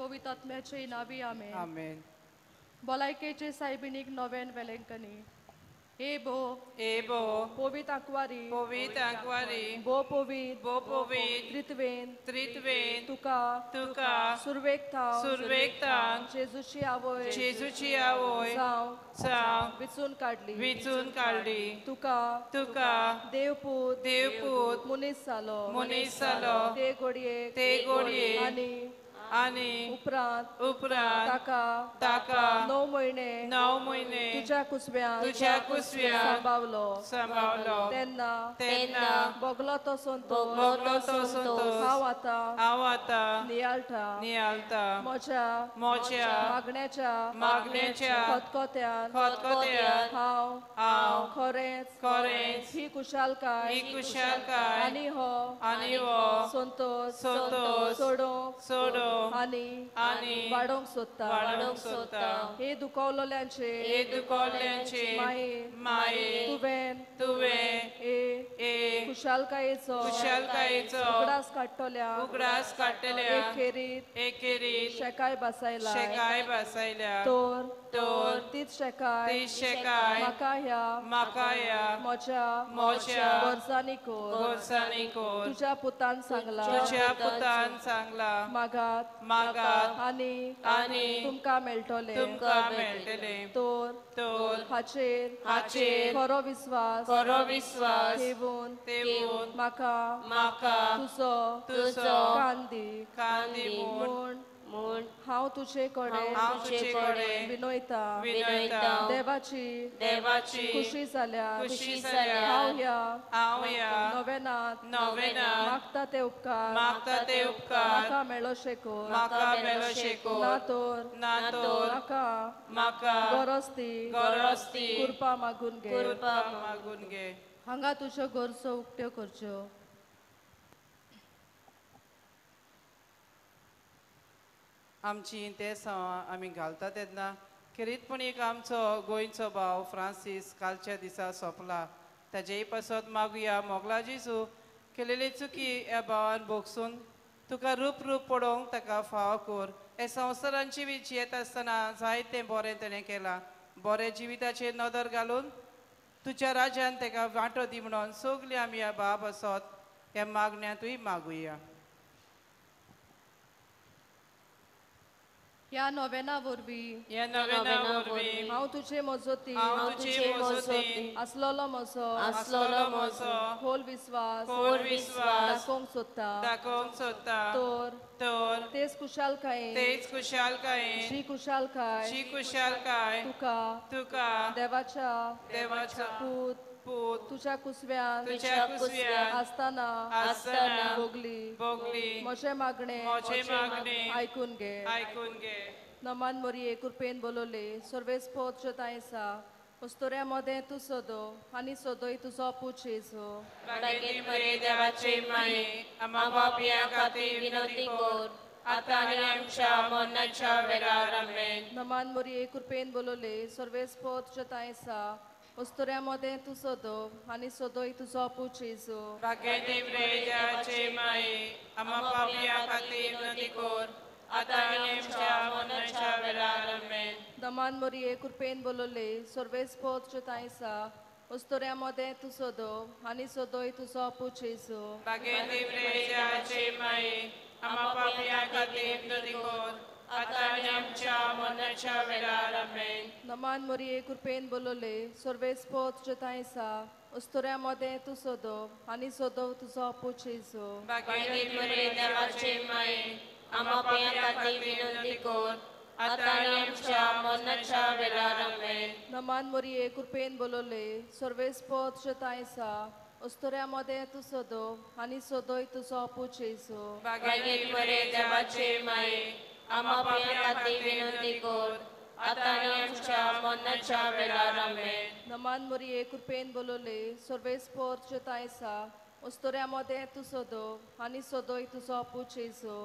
पवित्र आत्म्याचे नावी आमेन. आमेन. भलायकेचे सायबिनीक नव्यान वेलेंकनी. एबो पवित्र आंकवारी बो पवित्र त्रित्वेन तुका सुरवेक थाव जेजूची आवय जावं विचून काढली तुका देवपूत मनीस जालो ते घडये आनी उपरांत ताका 9 म्हयने तुझ्या कुसव्यान सांबाळलो तेन्ना बोगलो तो संतोष हांव आतां नियाळटा मोच्या मागण्याच्या खतखत्यान हांव खरेंच ही कुशालकाय आनी हो संतोष सोडूंक आनी वाडोवंक सोदता हे दुखवलेल्यांचे माये तुवें कुशालकायेचो उगडास काडटल्या एकेरीत शेकाय बसयल्या तोर तीच शेकाय म्हाका ह्या मोच्या वर्सांनी कोर तुझ्या पुतान सांगला मागात आनी तुमकां मेळटले तोर हाचेर खरो विश्वास ठेवून म्हाका तुजो कांदी म्हूण हांव तुजे कडेन विनयता देवाची खुशी जाल्यार हांव ह्या नवेनात मागता ते उपकार म्हाका मेळो शेको ना तोर म्हाका गरज ती कृपा मागून घे हांगा तुज्यो गरजो उक्त्यो करच्यो. आमची तें आमी घालता तेन्ना खेरीतपणीक आमचो गोंयचो भाव फ्रांसीस कालच्या दिसा सोंपला. ताजेय पासत मागुया मोगला जेजू केलेली चुकी ह्या भावान भोगसून तुका रूप पडोवंक ताका फाव कोर. हे संवसारांची जियेत आसतना जायतें बरें तेणें केलां. बरें जिविताचेर नदर घालून तुज्या राज्यान ताका वांटो दी म्हणून सगलीं आमी ह्या भाव पासत ह्या मागण्यांतूय मागुया. ह्या नव्याना वरवीं हांव तुजे मोजोती आसलोलो म्हजो खोल विश्वास दाखोवंक सोदता तोर तेच कुशालकायेन जी कुशालकाय तुका देवाच्या पूत तुझ्या कुसव्यान आसतना भोगली म्हजे मागणे आयकून घे. नमान मोरये कृपेन बोलोले सर्वेस्पोत जोतायसा उस्तोऱ्या मोदें तूं सोदो आनी सोदोय तुजो पूत जेजू. देवाचे माये आम्हा पापियां खातीर विनंती कर आतां आनी आमच्या मरणाच्या वेळार आमेन. नमान मोरये कृपेन बोलोले सर्वेस्पोत जोतायसा उस्तोऱ्या मोदें तूं सोदो आनी सोदोय तुजो पूत जेजू. देवाचे माये आम्हा पापियां खातीर विनंती कर आतां आनी आमच्या मरणाच्या वेळार आमेन. नमान मोरये कृपेन बोलोले सर्वेस्पोत जोतायसा उस्तोऱ्या मोदें तूं सोदो आनी सोदोय तुजो पूत जेजू. देवाचे माये आम्हा पापियां खातीर विनंती कर आतां आनी आमच्या मरणाच्या वेळार आमेन. नमान मोरये कृपेन बोलोले सर्वेस्पोत जोतायसा उस्तोऱ्या मोदें तूं सोदो आनी सोदो तुजो पूत जेजू. देवाचे माये आम्हा पापियां खातीर विनंती कर आतां आनी आमच्या मरणाच्या वेळार आमेन. नमान मोरये कृपेन बोलोले सर्वेस्पोत जोतायसा उस्तोऱ्या मोदें तूं सोदो आनी सोदोय तुजो पूत जेजू. देवाचे माये आम्हा पापियां खातीर विनंती कर आतां आनी आमच्या मरणाच्या वेळार आमेन. नमान मोरये कृपेन बोलोले सर्वेस्पोत जोतायसा उस्तोऱ्या मोदें तूं सोदो आनी सोदोय तुजो पूत जेजू.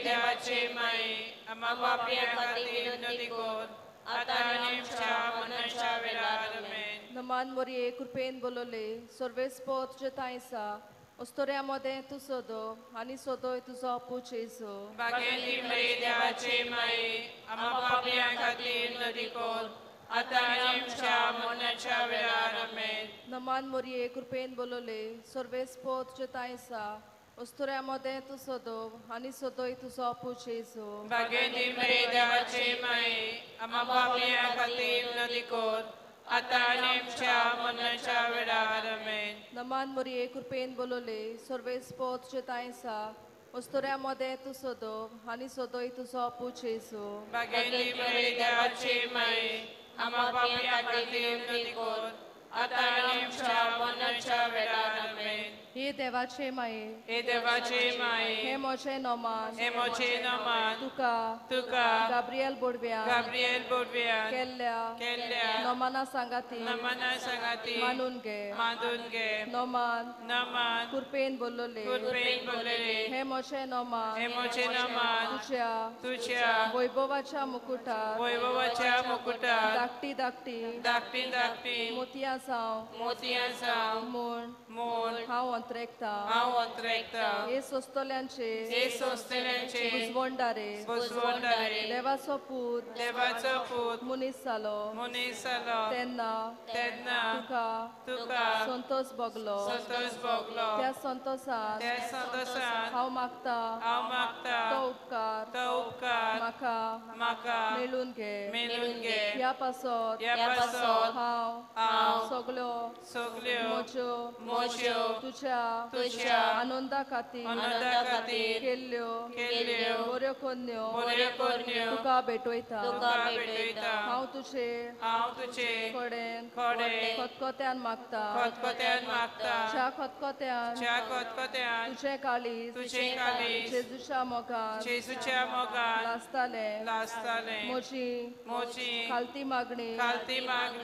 देवाचे माये आम्हा पापियां खातीर विनंती कर आतां आनी आमच्या मरणाच्या वेळार आमेन. नमान मोरये कृपेन बोलोले सर्वेस्पोत जोतायसा उस्तोऱ्यामध्ये तू सोदो आणि सोदोय तुझो अपूच येसू बागेंती मरी देवाचे माये आम्हा पापियां खातीर नदी कोर आता आनी आमच्या मरणाच्या वेळार आमेन. नमान मोरये कृपेन बोलोले सर्वेस्पो तुझे तायसा उस्तोऱ्यामध्ये तू सोदो आणि सोदोय तुझो अपूच येसू बागेंती मरी देवाचे माये आम्हा पापियां खातीर नदी कोर आता आनी आमच्या मरणाच्या वेळार आमेन. नमान मोरये कृपेन बोलोले सर्वेस्पो तुझे तायसा उस्तोऱ्यामध्ये तू सोदो आणि सोदोय तुझो अपूच येसू बागेंती मरी देवाचे माये आम्हा पापियां खातीर नदी कोर आता आनी आमच्या मरणाच्या वेळार आमेन. हे देवाचे माये हे देवाचे माये हे मोचे नोमान हे मोचे नमान तुका गाब्रिएल बोडव्या गाब्रिएल बोडव्यान केल्ल्या नोमाना सांगाती नमना सांगाती मानून घे नोमान कुरपेन बोललोले बोललेले हे मोचे नोमान हे मोचे नमान तुझ्या वैभवाच्या मुकुटात धाकटी धाकटी मोतिया साव मोन हांव अंतरेकता हे सोस्तोल्यांचे बुजवंडारे देवाचो पूत मनीस जालो तेन्ना तुका संतोष भोगलो त्या संतोषान हांव मागता तो उपकार म्हाका मेळून घे ह्या पासत हांव सगल्यो मोच्यो तुझ्या आनंदा खातीर केल्ल्यो बऱ्यो कोन्यो तुका भेटोयता हांव तुझे कडेन खतखत्यान मागता च्या खतखत्यान तुझे काळीज जेजूच्या मोगान लासताले म्हजी खालती मागणी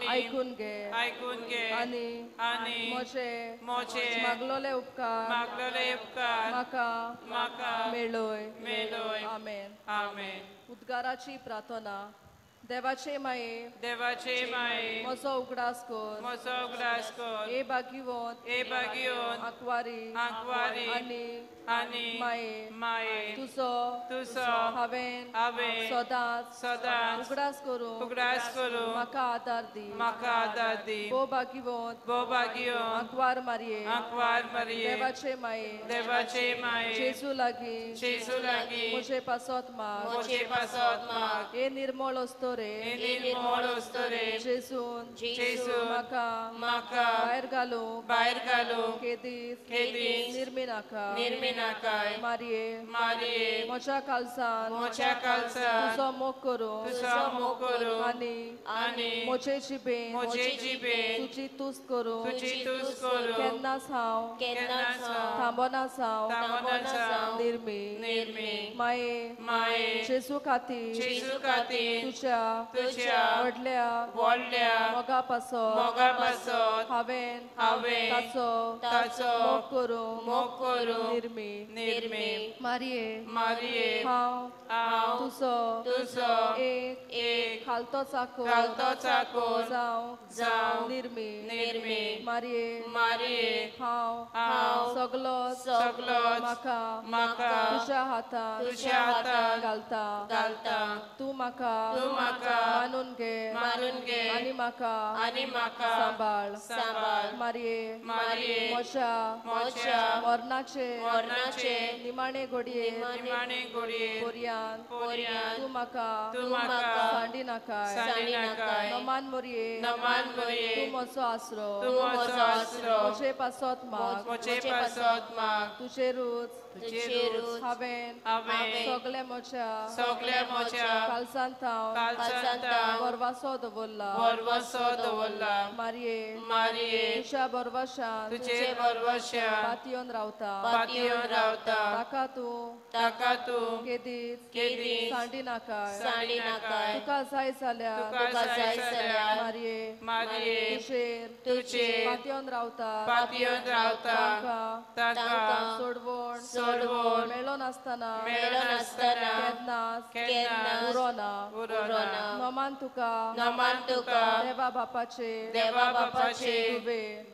ऐकून घे आनी मोचे मागलोले उपकार म्हाका मेळोय आमेन. उद्गाराची प्रार्थना. देवाचे माये म्हजो उगडास कर ए बागीवंत आंकवारी आनी माये तुजो हांवें सदांच उगडास करूं म्हाका आदार दी भोव बागीवंत आंकवार मारये देवाचे माये जेजू लागीं म्हजे पासत माग ए निर्मळ असतो रे जेजून म्हाका भायर घालूं केदीस निर्मिनाकाय मारये म्हज्या कालसान तुजो मोग करूं आनी म्हजे जिबेन तुजी तुस्त करूं केन्नाच हांव थांबोनासाव निर्मी माये जेजू खातीर तुझ्या व्हडल्या मोगा पासत हांवें ताचो मोग करूं निर्मी मारये हांव तुजो एक खालतो चाकोर जावं निर्मी मारये हांव सगलो म्हाका तुज्या हातान घालता तूं म्हाका मानून घे आनी म्हाका सांबाळ मारये म्हज्या मरणाचे निमाणे घडये पोरयान तूं म्हाका सांडी नाकाय नमान मोरये तूं म्हजो आसरो म्हजे पासत माग तुजे रूच हांवें सगळे म्हज्या कालसान बरवासो दवरला मारये तुज्या बरवाशान पातयोन रावता ताका तूं केदीच सांडी नाकाय तुका जाय जाल्यार मारये तुजेर पातयोन रावता ताका सोडवण मेळो नासतना केन्नाच उरोना नमान तुका देवा बापाचे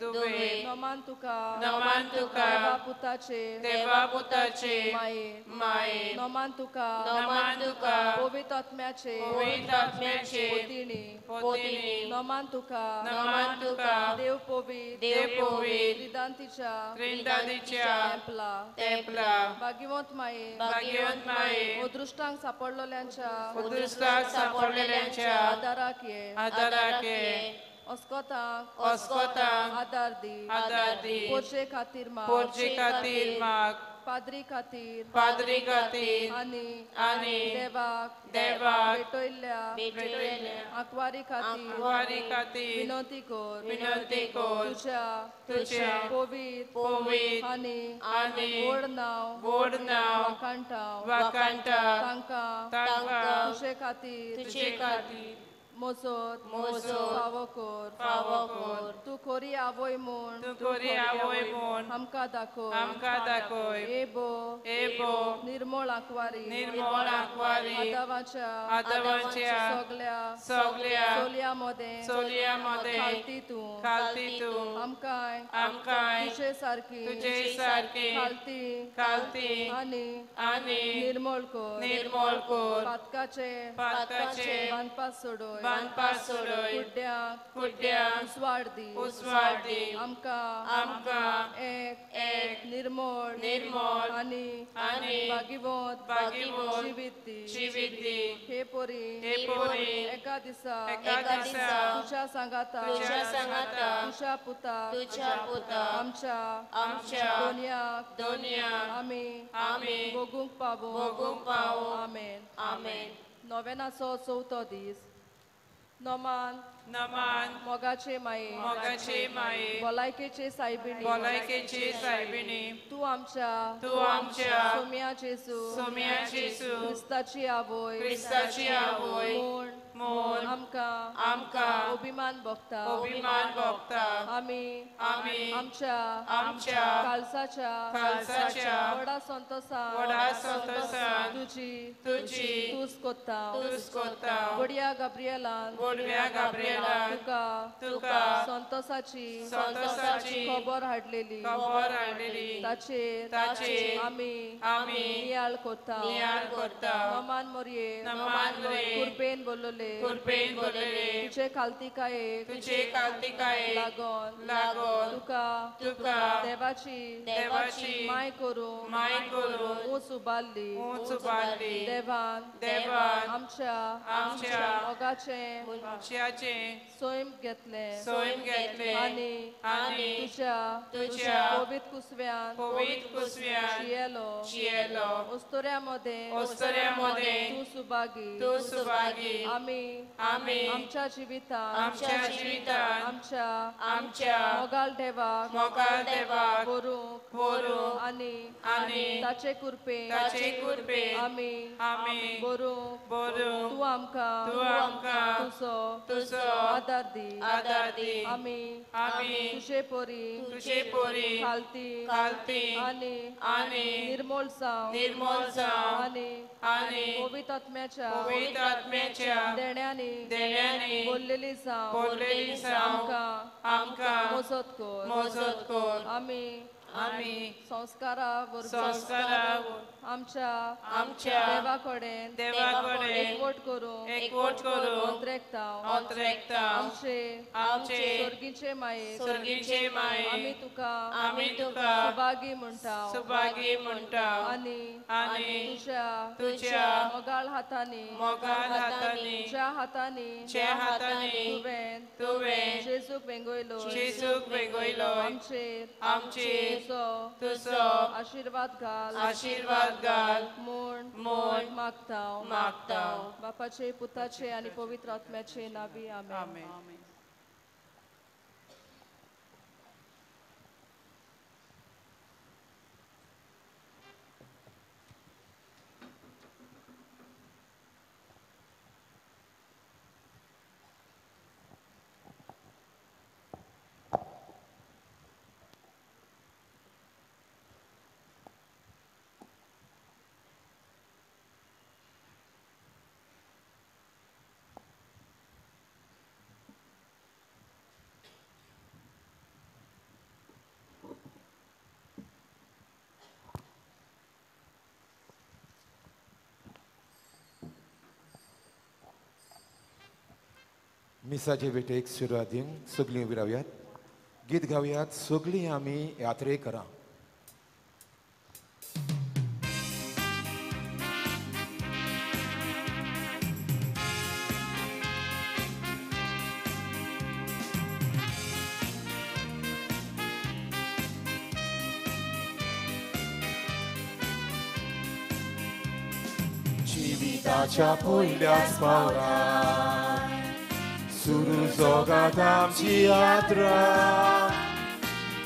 दुवे नमान तुका देवा पुताचे माये नमान तुका पवित्र आत्म्याचे पोतिणी नमान तुका देव पवित्र त्रिदांतीच्या टेंपला भाग्यवंत माये अदृष्टांक सापडलेल्यांच्या आदाराक ये अस्कोतांक आदार दी पोरशे खातीर माग पाद्री खातीर आनी देवाक भेटयल्ल्या आंकवारी खातीर विनंती कर तुझ्या पवित्र आनी व्हड नांव वाखाणटां तांकां तुझे खातीर मोजोत फावो कर तू खोरी आवय म्हूण आमकां दाखय एबो निर्मळ आंकवारी आदावाच्या सगल्या चलया मदें खालती तूं आमकां तुजे सारकी खालती आनी निर्मळ कर पातकाचे बांदपास सोडय कुड्ड्यांक उसवाड दी आमकां एक निर्मळ आनी भाग्यवंत जिवीत दी हे पोरी एका दिसा तुझ्या सांगाता तुझ्या पुता आमच्या दोनयाक आमी भोगूंक पावो आमेन नोवेनाचो चवथो दीस नमान मोगाचे माये भलायकेचे सायबिणी तूं आमच्या सोम्या जेसू क्रिस्ताची आवय म्हूण आमकां अभिमान भोगता आमी आमच्या काळसाच्या व्हडा संतोषान तुजी तुस कोत्ता बडिया गाब्रिएलान तुका संतोषाची खबर हाडलेली ताचेर आमी नियाळ कोत्ता नमान मोरये कुर्बेन बोलले तुझे खालतिकायेक लागोन तुका देवाची माय करून ऊंच उबारली देवान आमच्या मोगाचे सोयम घेतले आनी तुझ्या पवित्र कुसव्यान शियेलो उस्तोऱ्या मदें तूं सुभागी आमी आमच्या जिवितांत आमच्या मोगाल देवाक बरोवंक आनी ताचे कुरपेन आमी बरोवंक तूं आमकां तुजो आदार दी आमी तुजे पोरी खालती आनी निर्मळ जावं आनी पवित्र आत्म्याच्या देण्यांनी बोललेली जावं आमकां मोजत कर आमी संस्कारा आमच्या देवा कडेन एकवट करून अंतरेकता आमचे सर्गीचे माये आमी तुका सुभागी म्हणटा आनी तुझ्या मोगाळ हातांनी ज्या हातांनी तुवें जेजूक वेंगयलो आमचेर तुजो आशीर्वाद घाल म्हूण मागता बापाचे पुताचे आनी पवित्र आत्म्याचे नावी आमेन. मिसाचे भेटेक सुरवातीन सगळीं उबी रावयात. गीत गावयात, सगळीं आमी यात्रेक करा. जिविताच्या पयल्याच पावलां सुरू जोगात आमची यात्रा.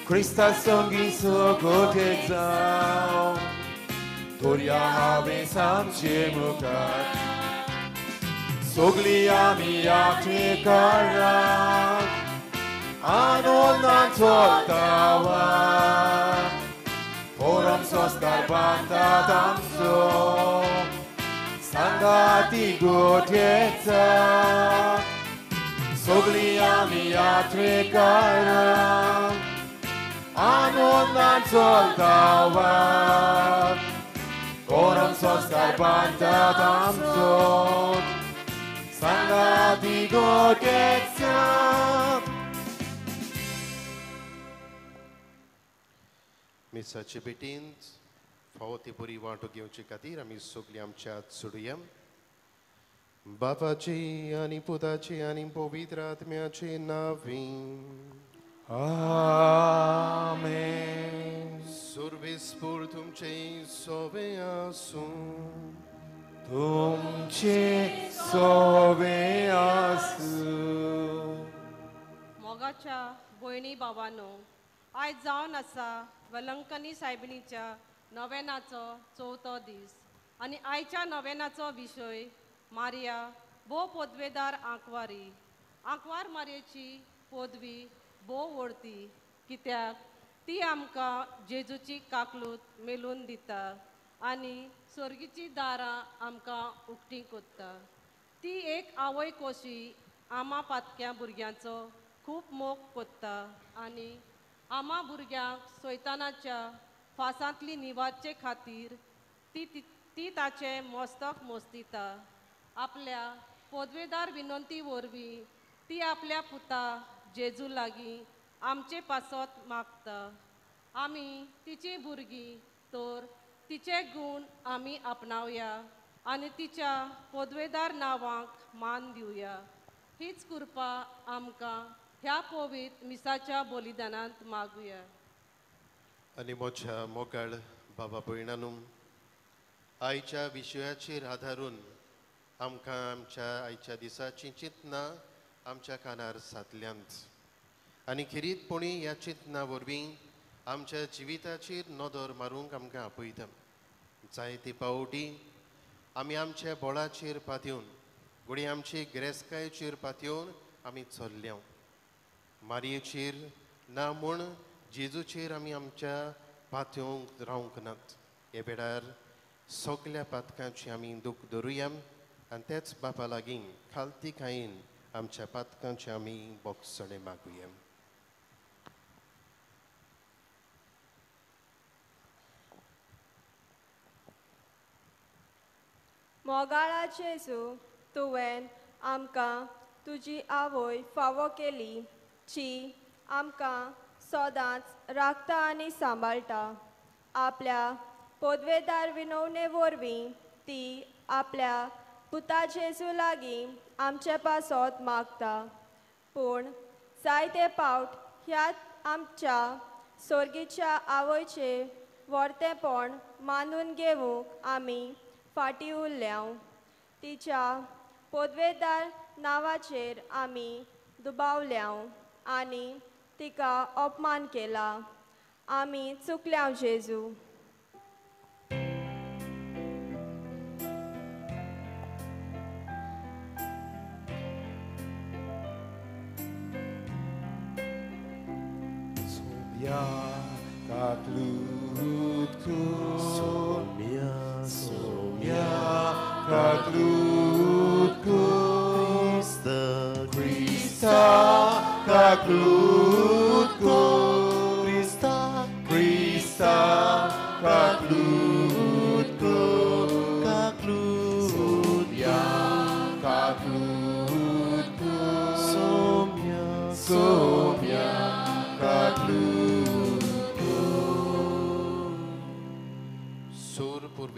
क्रिस्ता संगी सगोतेक जावं दोरया हांवें आमचे मुखार. सगळीं आमी यात्रेकारां आनंदान चलता परम संस्कार बांदतात आमचो सांगाती गोठेचा. सगळीं आमी यात्रेकारां आनंदान चलता परम संस्कार बांदतात आमचो सांगाती गोठेचा. मिसाचे भेटीन फावो ती बरी वांटो घेवचे खातीर आमी सगळीं आमच्यात सोडुया. बापाचे आनी पुताचे आनी पवित्र आत्म्याचे नांवीं. आमेन. सर्वेस्पूर तुमचे सोबे आसूं. तुमचे सोबे आसूं. मोगाच्या भयणी भावांनो, आयज जावन आसा वलंकनी सायबिणीच्या नवेनाचो 4थो दीस आनी आयच्या नवेनाचो विशय मारिया भोव पदवेदार आंकवारी. आंकवार मारयेची पदवी भोव व्हडती कित्याक ती आमकां जेजूची काकलूत मेलून दिता आनी सर्गीची दारां आमकां उक्तीं कोत्ता. ती एक आवय कोशी आमा पातक्या भुरग्यांचो खूब मोग कोत्ता आनी आमा भुरग्यांक सैतानाच्या फासांतली निवारचे खातीर ती ताचे मस्तक मोस्तिता. आपल्या पदवेदार विनंती वरवीं ती आपल्या पुता जेजू लागीं आमचे पासत मागता. आमी तिची भुरगीं तर तिचे गूण आमी आपणावया आनी तिच्या पदवेदार नांवांक मान दिवया. हीच कृपा आमकां ह्या पवित्र मिसाच्या बलिदानांत मागुया. आनी म्हज्या मोगाळ बाबा भयणांनो, आयच्या विशयाचेर आदारून आमकां आमच्या आयच्या दिसाची चिंतना आमच्या कानार सादल्यांत आनी खिरीतपणी ह्या चिंतना वरवीं आमच्या जिविताचेर नदर मारूंक आमकां आपयता. जायते पावटी आमी आमच्या बोळाचेर पातयेवन घोडी आमचे गिरेस्कायेचेर पातयेवन आमी चल्ल्या. मारयेचेर ना म्हूण जेजूचेर आमी आमच्या पातयेवंक रावंक नात. हे बेडार सगल्या पातकांची आमी दूख धरुया आनी तेच बापा लागीं खालती खायेन आमच्या पातकांचे आमी बोगसणे मागुया. मोगाळा जेजू, तुवें आमकां तुजी आवय फावो केली जी आमकां सदांच राखता आनी सांबाळटा. आपल्या पदवेदार विनवणे वरवीं ती आपल्या पुता जेजू लागीं आमचे पासत मागता. पूण जायते पावट ह्यात आमच्या सर्गीच्या आवयचे वर्तेपण मानून घेवंक आमी फाटीं उरल्या. तिच्या पदवेदार नांवाचेर आमी दुबावल्या आनी तिका अपमान केला. आमी चुकल्या जेजू.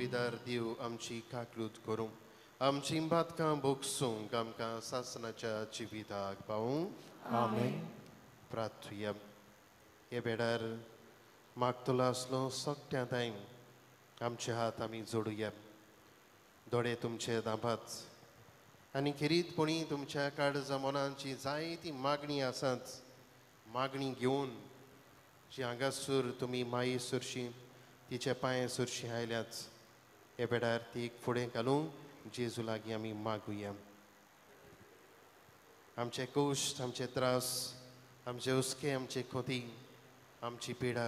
पवित्र देव आमची काकलूत करूं आमची बातकां बोगसूंक आमकां सासनाच्या जिविताक पावूंक आमेन. प्रार्थुया. हे बेडार मागतलो आसलो सगळ्या टायम आमचे हात आमी जोडुया. दोळे तुमचे दाबात आनी खिरीतपणी तुमच्या काळजा मनांची जायती मागणी आसात. मागणी घेवन जी हांगासर तुमी माये सुरशी तिचे पांये सुरशी आयल्यात. हे बेडार ती फुडें घालून जेजू लागीं आमी मागुया. आमचे कोश्ट आमचे त्रास आमचे हुस्के आमचे खोती आमची पिडा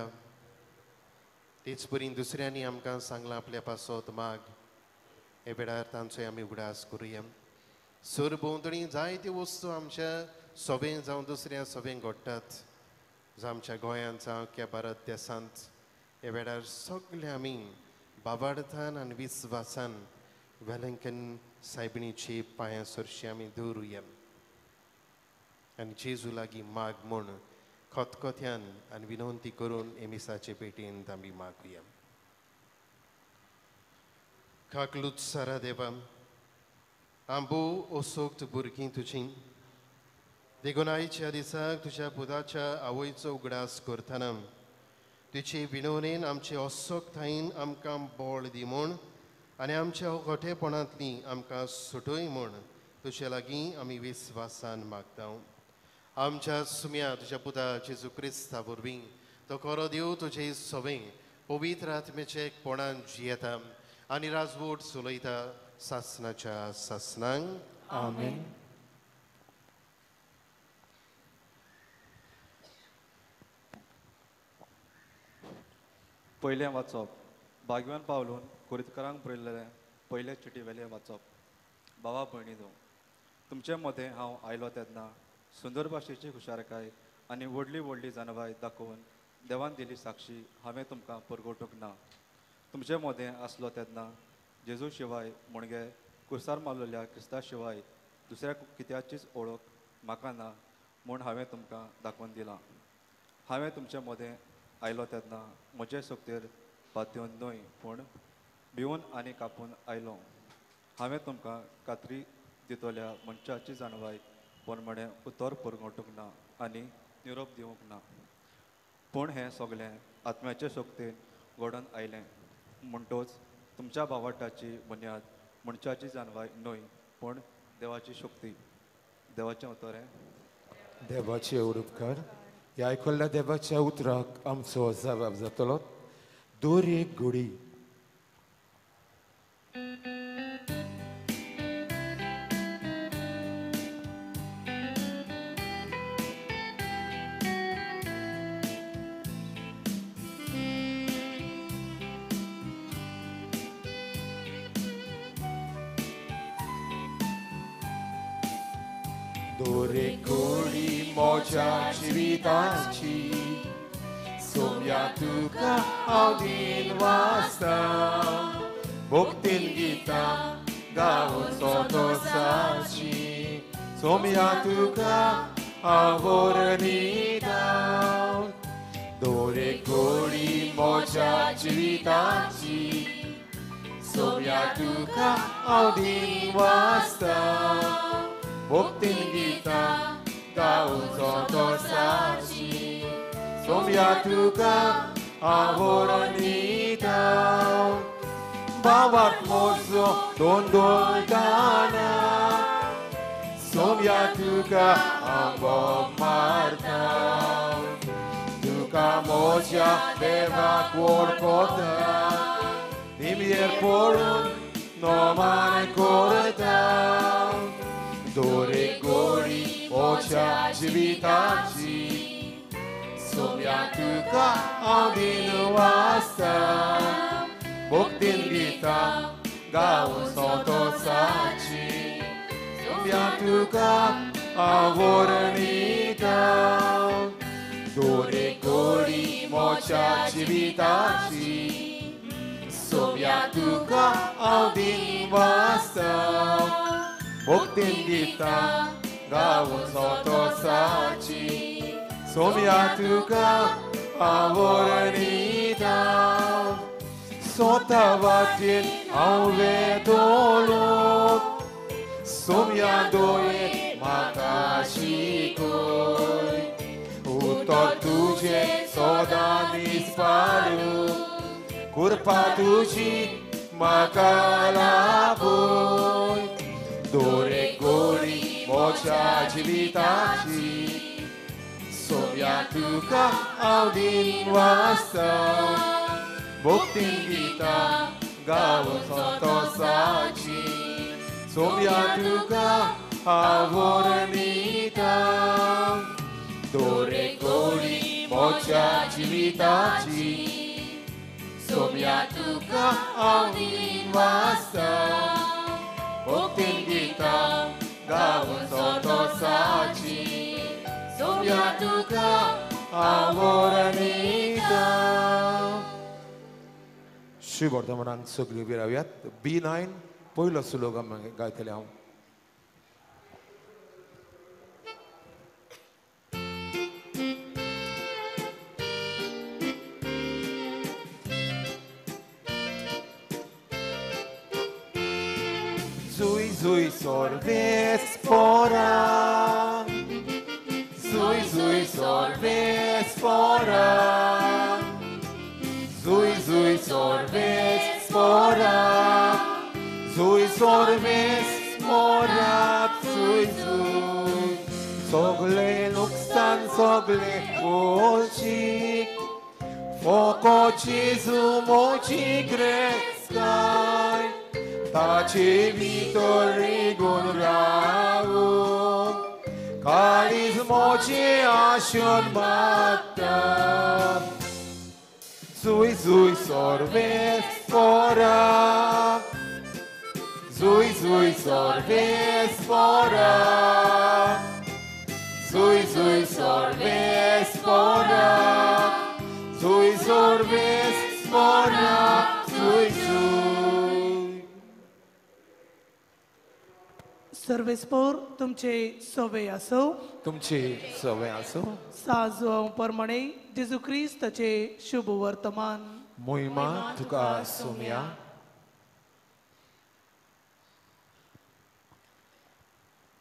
तेच परी दुसऱ्यांनी आमकां सांगलां आपल्या पासत माग. हे बेडार तांचोय आमी उगडास करुया. सर भोंवतणी जायत्यो वस्तू आमच्या सोबें जावं दुसऱ्या सोबें घडटात. जावं आमच्या गोंयांत जावं अख्ख्या भारत देशांत. हे वेळार सगळे आमी बाबार्थान आनी विस्वासान वेलंकन सायबिणीची पांयां सरशी आमी दवरुया आनी जेजू लागीं माग म्हूण खतखत्यान आनी विनंती करून एमिसाचे पेटयेंत आमी मागुया. काकलूत सारा देवा आंबो ओसोक्त भुरगीं तुजीं देखून आयच्या दिसाक तुज्या पुताच्या आवयचो उगडास करतना तुजे विनवणेन आमचे ओसोकतायेन आमकां बळ दी म्हूण आनी आमच्या खोटेपणांतली आमकां सुटय म्हूण तुजे लागीं आमी विस्वासान मागता. आमच्या सुम्या तुज्या पुता जेजू क्रिस्ता वरवीं तो खरो देव तुजे सोबें पवित्र आत्म्याचे एकपणान जियेता आनी राजवट चलयता सासनाच्या सासनांक. आमेन. पयलें वाचप भाग्यवान पावलून कुरितकारांक बरयल्लें पयले चिटी वेलें वाचप. भावा भयणीनो, तुमचे मदें हांव आयलो तेन्ना सुंदर भाशेची हुशारकाय आनी व्हडली व्हडली जानवाय दाखोवन देवान दिली साक्षी हांवें तुमकां परगोवंक ना. तुमचे मदें आसलो तेन्ना जेजू शिवाय मुणगे कुर्सार मारलेल्या क्रिस्ता शिवाय दुसऱ्या कित्याचीच ओळख म्हाका ना म्हूण हांवें तुमकां दाखोवन दिलां. हांवें तुमचे मदें आयलो तेन्ना म्हजे सोबतेर पातयेवन न्हय पूण भिवून आनी कापून आयलो. हांवें तुमकां खात्री दितल्या मनशाची जाणवाय पोरमणे उतर परगोवंक ना आनी निरोप दिवंक ना. पूण हें सगलें आत्म्याचे सोबतेन घडोवन आयलें म्हणटोच तुमच्या भावाटाची बुन्याद मनशाची जाणवाय न्हय पूण देवाची शक्ती. देवाचें उतरें. देवाचे उपकार. ह्या आयकल्ल्या देवाच्या उतराक आमचो जबाब जातलो. दोर एक घोडी. दोरे घोडी मोच्या जिविताची सोम्या तुका हांव दिन वाचता. भक्तीन गितां गावून सोतोसाची सोम्या तुका हांव वरनिता. दोरे घोडी मोच्या जिविताची सोम्या तुका हांव दिन वाचता. भक्तीन गितां गावून सोतोसाची सोम्या तुका हांव वरनिता. भावाक म्हजो दोन दोन दानां सोम्या तुका हांव बोग मारता. तुका म्हज्या देवाक वळखता. निमयेर पडून नोमान करता. दोरे घोडी मोच्या जिविताची सोम्या तुका हांव दिन वाचता. भक्तीन गितां गावून सोतोसाची सोम्या तुका हांव वरनिता. दोरे घोडी मोच्या जिविताची सोम्या तुका हांव दिन वाचता. भक्तीन गितां गावून सोतोसाची सोम्या तुका हांव वरनिता. sota vatin au vedolok Somiadoe makashikoy Utor tuje sodani spalu Kurpa tuji makalaboy Dore gori mocha jivitachi Somiatuka audin wasa Buktin kita gawon sotosachi Somiatuka avornita Dore gori mocha jivitachi Somiatuka audin wasa Buktin kita gawon sotosachi Somiatuka avornita शिवर्धमान सगळी विराव्यात B9 पहिलो slogan गायतले हांव Zui zui sorves fora Zui zui sorves fora Zui zui sorves fora Zui sorves fora Zui zui Sogle nuksan sogle očik Foko cizu moci greskaj Taci vitorigun raum Cariz moci asion matta Zui zui sorves fora Zui zui sorves fora Zui zui sorves fora Zui sorves fora Zui zui सर्वेस्पोर तुमचे सवय असो तुमची सवय असो साजो प्रमाणे जेजू ख्रिस्ताचे शुभ वर्तमान मोहिमा तुका सोम्या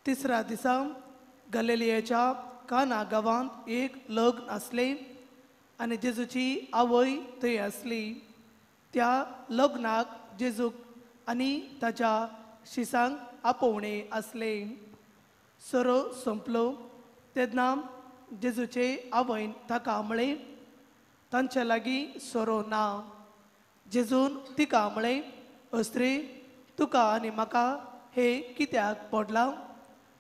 तिसऱ्या दिसा गलिलियाच्या काना गावांत एक लग्न असले आणि जेजूची आवय थंय असली त्या लग्नाक जेजूक आणि ताच्या शिसांक आपोवणे असले सोरो संपलो तेन्ना जेजूचे आवयन ताका म्हळें तांच्या लागीं सोरो ना जेजून तिका म्हळें अस्त्री तुका आनी म्हाका हे कित्याक पडलां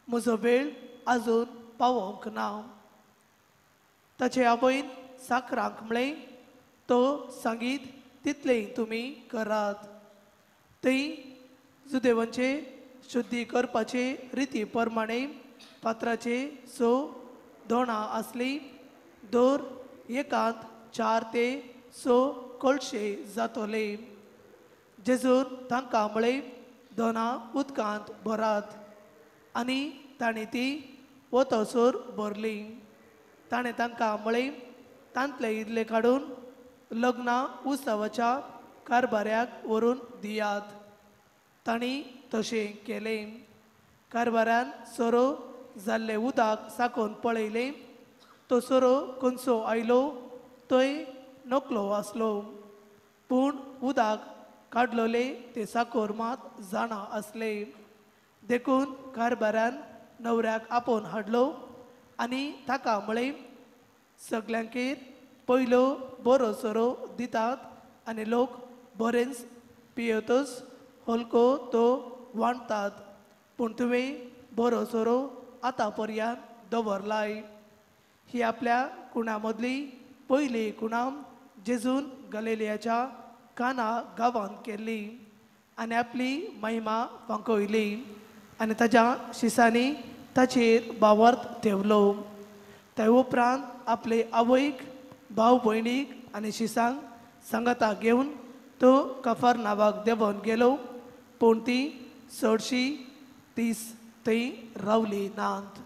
म्हजो वेळ आजून पावोंक ना ताचे आवयन साकरांक म्हळें तो सांगीत तितलें तुमी करात थंय जुदेवांचे शुद्धी करपाचे रिती प्रमाणे पात्राचे 6 दोणां असली दर एकांत 4 ते 6 कळशे जातोले जेजून तांकां म्हळें दोनां उदकांत भरात आनी ताणें ती वतसर भरली ताणें तांकां म्हळें तांतले इदले काडून लग्ना उत्सवाच्या कारभाऱ्याक व्हरून दियात तांणी तशें केलें कारभारान सोरो जाल्ले उदक साकोन पळयलें तो सोरो खंयचो आयलो थंय नकलो आसलो पूण उदक काडलोले ते साकोर मात जाणा असले देखून कारभारान न्हवऱ्याक आपोवन हाडलो आनी ताका म्हळें सगल्यांकेर पयलो बरो सोरो दितात आनी लोक बरेंच पियेतच हलको तो वांडटात पूण तुवें बरो सोरो आतां पर्यंत दवरलाय ही आपल्या कुणा मदली पयली कुणाम जेजून गलिलियाच्या काना गांवांत केल्ली आनी आपली महिमा फांकयली आनी ताच्या शिसांनी ताचेर बावर्थ ठेवलो ते उपरांत आपले आवयक भाव भयणीक आनी शिसांक सांगाता घेवन तो कफरनावाक देंवन गेलो पूण ती चडशी दीस थंय रावली नात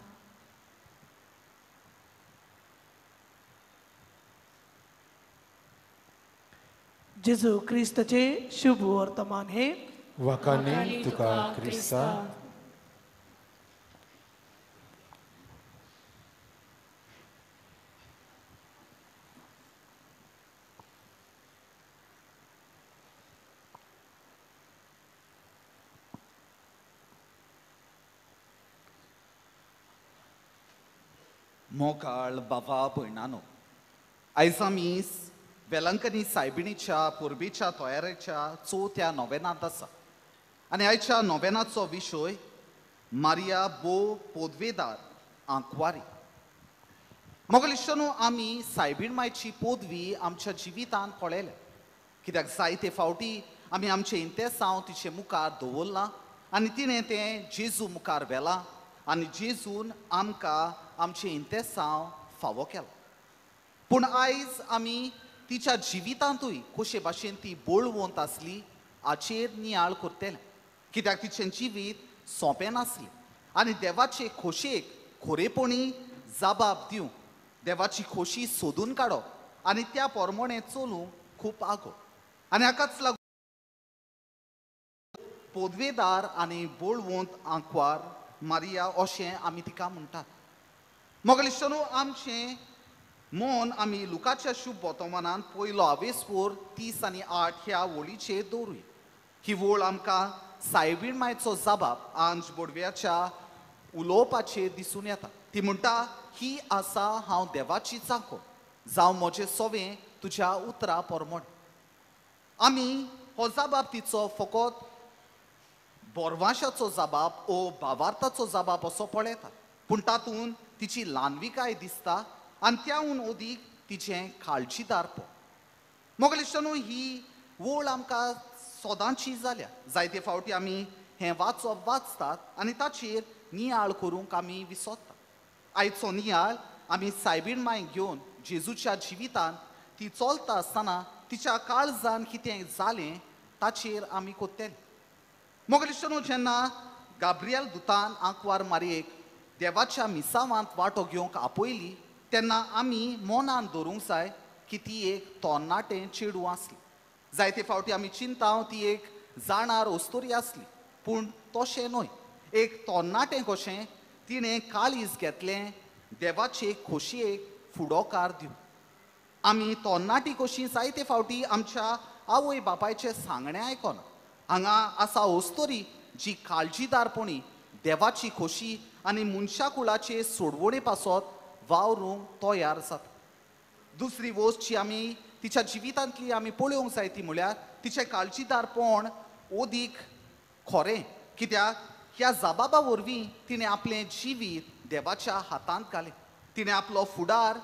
जेजू क्रिस्तचे शुभ वर्तमान हे वखाणी तुका क्रिस्ता. मोगाळ बाबा भयणानो, आयज आमी वेलंकनी सायबिणीच्या पुर्बीच्या तयारेच्या 4थ्या नोवेनांत आसा आनी आयच्या नोवेनाचो विशय मारिया बो पोदवेदार आंकवारी. मोगल इश्टानो, आमी सायबीण मायची पोदवी आमच्या जिवितांत पळयल्या, कित्याक जायते फावटी आमी आमचें इंतेसांव तिचे मुखार दवरलां आनी तिणें तें जेजू मुखार व्हेलां आनी जेजून आमकां आमचें इंतेसांव फावो केलां. पूण आयज आमी तिच्या जिवितांतूय कशे भाशेन ती बोळवंत आसली हाचेर नियाळ करतले, कित्याक तिचें जिवीत सोंपें नासलें आनी देवाचे खोशेक खरेपणी जबाब दिवंक, देवाची खोशी सोदून काडप आनी त्या पोरमोणें चलूंक खूब आगो. आनी हाकाच लागून पोदवेदार आनी बोळवंत आंकवार मारिया अशें आमी तिका म्हणटात. मोगल इश्टानो, आमचें मन आमी लुकाच्या शुभ वर्तमानांत पयलो आवेसपूर 30 आनी 8 ह्या वळीचेर दवरुया. ही वळ आमकां सायबीण मायचो जबाब आंज बोडव्याच्या उलोवपाचेर दिसून येता. ती म्हणटा, ही आसा हांव देवाची चांको, जावं म्हजें सोवें तुज्या उतरा पोरमोण. आमी हो जबाब तिचो फकत बोरवाशाचो जबाब ओ भावार्थाचो जबाब असो पळयता, पूण तातूंत तिची ल्हानविकाय दिसता आनी त्याहून ओदीक तिचें काळजीदारपण. मोगल इश्टानो, ही वळ आमकां सोदांची जाल्या. जायते फावटी आमी हें वाचप वाचतात आनी ताचेर नियाळ करूंक आमी विसरतात. आयचो नियाळ आमी सायबीण मांय घेवन जेजूच्या जिवितांत ती चलता आसतना तिच्या काळजान कितें जालें ताचेर आमी कोत्तेले. मोगल इश्टानो, जेन्ना गाब्रियल दुतान आंकवार मारयेक देवाच्या मिसावांत वांटो घेवंक आपयली तेन्ना आमी मनान दवरूंक जाय की ती एक तरणाटें चेडूं आसली. जायते फावटी आमी चिंताव ती एक जाणार ओस्तोरी आसली, पूण तशें न्हय. एक तरणाटें कशें तिणें काळीज घेतलें देवाचे खोशयेक फुडोकार दिवंक. आमी तरणाटी कशीं जायते फावटी आमच्या आवय बापायचें सांगणें आयकना. हांगा आसा ओस्तोरी जी काळजीदारपणी देवाची खोशी आनी मनशा कुळाचे सोडवणे पासत वावरूंक तयार जाता. दुसरी वस्त जी आमी तिच्या जिवितांतली आमी पळोवंक जाय ती म्हळ्यार तिचें काळजीदारपण ओदीक खरें, कित्याक ह्या जबाबा वरवीं तिणें आपलें जिवीत देवाच्या हातांत घालें. तिणें आपलो फुडार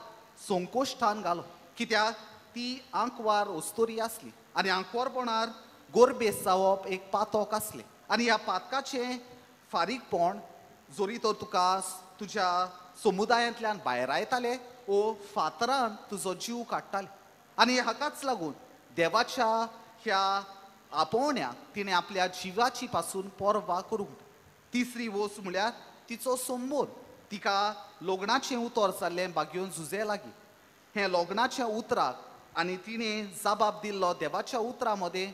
संकोश्टान घालो, कित्याक ती आंकवार ओस्तोरी आसली आनी आंकवारपणार गोरबेस जावप एक पातक आसलें आनी ह्या पातकाचें फारीकपण जोरी तर तुका तुज्या समुदायांतल्यान भायर आयताले ओ फातरान तुजो जीव काडटाले. आनी हाकाच लागून देवाच्या ह्या आपोवण्याक तिणें आपल्या जिवाची पासून पर्वा करूंक. तिसरी वस्त म्हळ्यार तिचो संबोध. तिका लग्नाचें उतर जाल्लें बागेवन झुजे लागीं. हें लग्नाच्या उतराक आनी तिणें जबाब दिल्लो देवाच्या उतरा मदें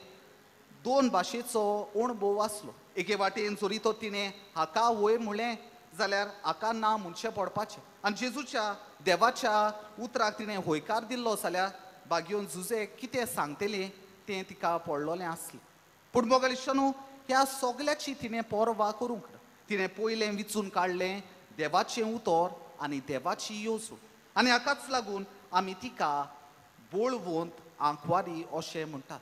2 भाशेचो अणभव आसलो. एके वाटेन जोरी तो तिणें हाका वय म्हणलें जाल्यार हाका ना म्हणचें पडपाचें आनी जेजूच्या देवाच्या उतराक तिणें होयकार दिल्लो जाल्यार बागेवन झुजे कितें सांगतलें तें तिका पडलोलें आसलें. पूण मोगल इश्टानो, ह्या सगल्याची तिणें पर्वा करूंक ना. तिणें पयलें विचून काडलें देवाचें उतर आनी देवाची येवजण. आनी हाकाच लागून आमी तिका बोळवंत आंकवारी अशें म्हणटात.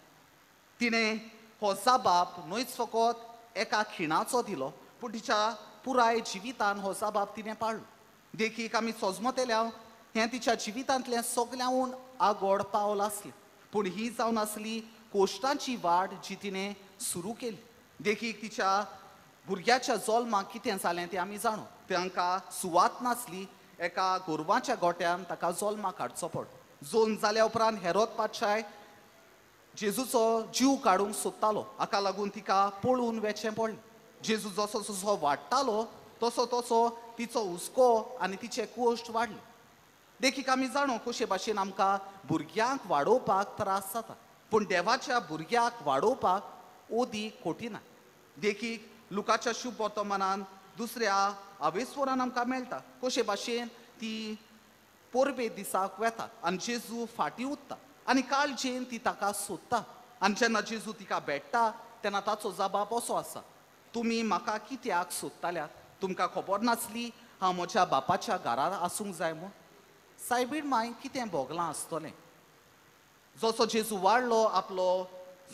तिणें हो जबाब न्हयच फकत एका खिणाचो दिलो, पूण तिच्या पुराय जिवितान हो जबाब तिणें पाळ्ळो. देखीक आमी सोजमतेल्या हें तिच्या जिवितांतलें सगल्याहून आगोड पावल आसलें, पूण ही जावन आसली कोश्टांची वाट जी तिणें सुरू केली. देखीक तिच्या भुरग्याच्या जल्माक कितें जालें तें आमी जाणो. तांकां सुवात नासली, एका गोरवाच्या गोट्यान ताका जल्माक हाडचो पडलो. जोन जाल्या उपरांत हेरोद पातशाय जेजूचो जीव काडूंक सोदतालो, हाका लागून तिका पळून वेचें पडलें. जेजू जसो जसो वाडटालो तसो तसो तिचो हुस्को आनी तिचे कोश्ट वाडले. देखीक आमी जाणो कशे भाशेन आमकां भुरग्यांक वाडोवपाक त्रास जाता. पूण देवाच्या भुरग्याक वाडोवपाक ओदी कठीण देखीक लुकाच्या शुभ वर्तमानान दुसऱ्या आवेस्वरान आमकां मेळटा कशे भाशेन ती पोरबे दिसाक वेता आनी जेजू फाटीं उरता आनी काळजेन ती ताका सोदता आनी जेन्ना जेजू तिका भेटता तेन्ना ताचो जबाब असो आसा तुमी म्हाका कित्याक सोदताल्यात तुमकां खबर नासली हांव म्हज्या बापाच्या घरांत आसूंक जाय म्हूण सायबीण माय कितें भोगलां आसतलें जसो जेजू वाडलो आपलो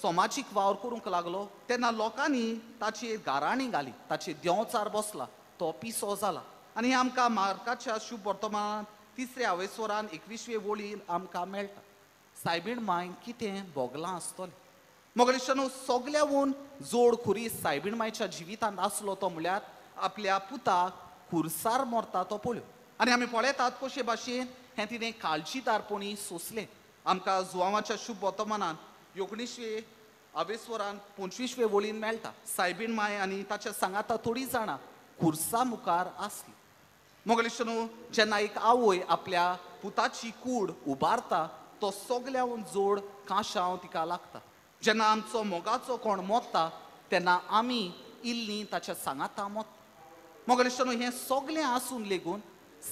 समाजीक वावर करूंक लागलो तेन्ना लोकांनी ताचेर गाराणी घाली ताचेर देंवचार बसला तो पिसो जाला आनी हें आमकां मार्काच्या शुभ वर्तमानांत तिसऱ्या आवेस्वरान 21वे वळीन आमकां मेळटा सायबीण माय कितें भोगलां आसतलें मोगलीश्वरानो सगल्याहून जोड खुरीस सायबीण मायच्या जिवितांत आसलो तो म्हळ्यार आपल्या पुताक खुर्सार मरता तो पळय आनी आमी पळयतात कशे भाशेन हें तिणें काळजीदारपणी सोंसलें आमकां जुवांवाच्या शुभ वर्तमानान 19वे आवेस्वरान 25वे वळीन मेळटा सायबीण माय आनी ताच्या सांगाता थोडीं जाणां खुर्सा मुखार आसलीं मोगलीश्वरानो जेन्ना एक आवय आपल्या पुताची कूड उबारता तो सगल्याहून जोड कांशाव तिका लागता जेन्ना आमचो मोगाचो कोण मोत्ता तेन्ना आमी इल्लीं ताच्या सांगाता मोत्ता मोगलीश्वरानो हें सगलें आसून लेगून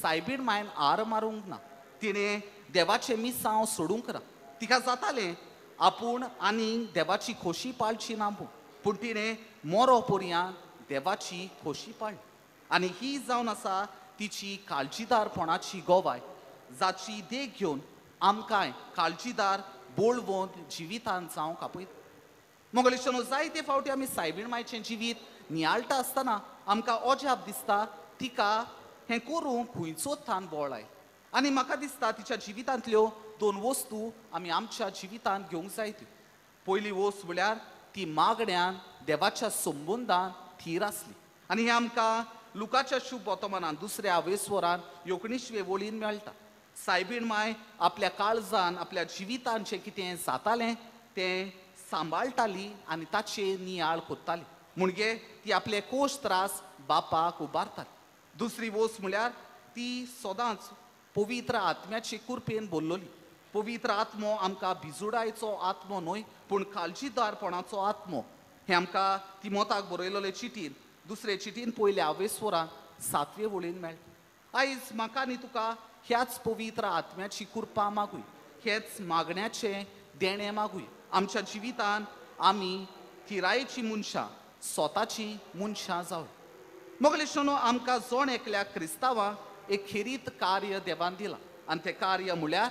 सायबीण मायन आर मारूंक ना तिणें देवाचें मिसांव सोडूंक ना तिका जातालें आपूण आनीक देवाची खोशी पाळची ना पूण तिणें मोरो पर्यांत देवाची खोशी पाळली आनी ही जावन आसा तिची काळजीदारपणाची गोवाय जाची देख घेवन आमकांय काळजीदार बोळवंत जिवितांत जावंक आपयता मोगलीश्वरानो जायते फावटी आमी सायबीण मायचें जिवीत नियाळटा आसतना आमकां अजाप दिसता तिका हें करूंक खंयचोच थान बोळ आयला आनी म्हाका दिसता तिच्या जिवितांतल्यो 2 वस्तू आमी आमच्या जिवितांत घेवंक जाय त्यो पयली वस्त म्हळ्यार ती मागण्यान देवाच्या संबंदान थीर आसली आनी हें आमकां लुकाच्या शुभ वर्तमानान दुसऱ्या आवेस्वरान 19वे वळीन मेळटा सायबीण माय आपल्या काळजान आपल्या जिवितांत जें कितें जातालें तें सांबाळटाली आनी ताचेर नियाळ कोत्ताली म्हणजे ती आपले कोश त्रास बापाक उबारताली दुसरी वस्त म्हळ्यार ती सदांच पवित्र आत्म्याचे कृपेन भरलोली पवित्र आत्मो आमकां भिजुडायचो आत्मो न्हय पूण काळजीदारपणाचो आत्मो हें आमकां तिमोथाक बरयलोले चिटीन दुसरे चिटीन पयल्या आवेस्वरान 7वे वळीन मेळटा आयज म्हाका आनी तुका ह्याच पवित्र आत्म्याची कृपा मागूय हेच मागण्याचें देणें मागूय आमच्या जिवितांत आमी थिरायेची मनशां स्वताची मनशां जावं मोगलीश्वरानो आमकां जोण एकल्या क्रिस्तांवाक एक खेरीत कार्य देवान दिलां आनी तें कार्य म्हळ्यार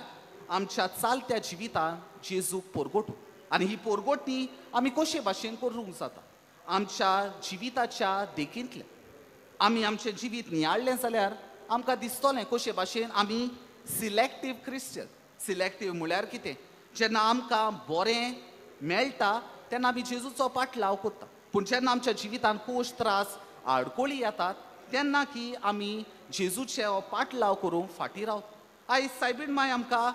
आमच्या चालत्या जिवितांत जेजूक पोरगोटूं आनी ही पोरगोटणी आमी कशे भाशेन करूंक जाता आमच्या जिविताच्या देखींतल्यान आमी आमचें जिवीत नियाळलें जाल्यार आमकां दिसतलें कशे भाशेन आमी सिलेक्टीव क्रिश्चन सिलेक्टीव म्हळ्यार कितें जेन्ना आमकां बरें मेळटा तेन्ना आमी जेजूचो पाटलाव करता पूण जेन्ना आमच्या जिवितांत कोश त्रास आडकोळी येतात तेन्ना की आमी जेजूचे पाटलाव करूंक फाटीं रावता आयज सायबीण माय आमकां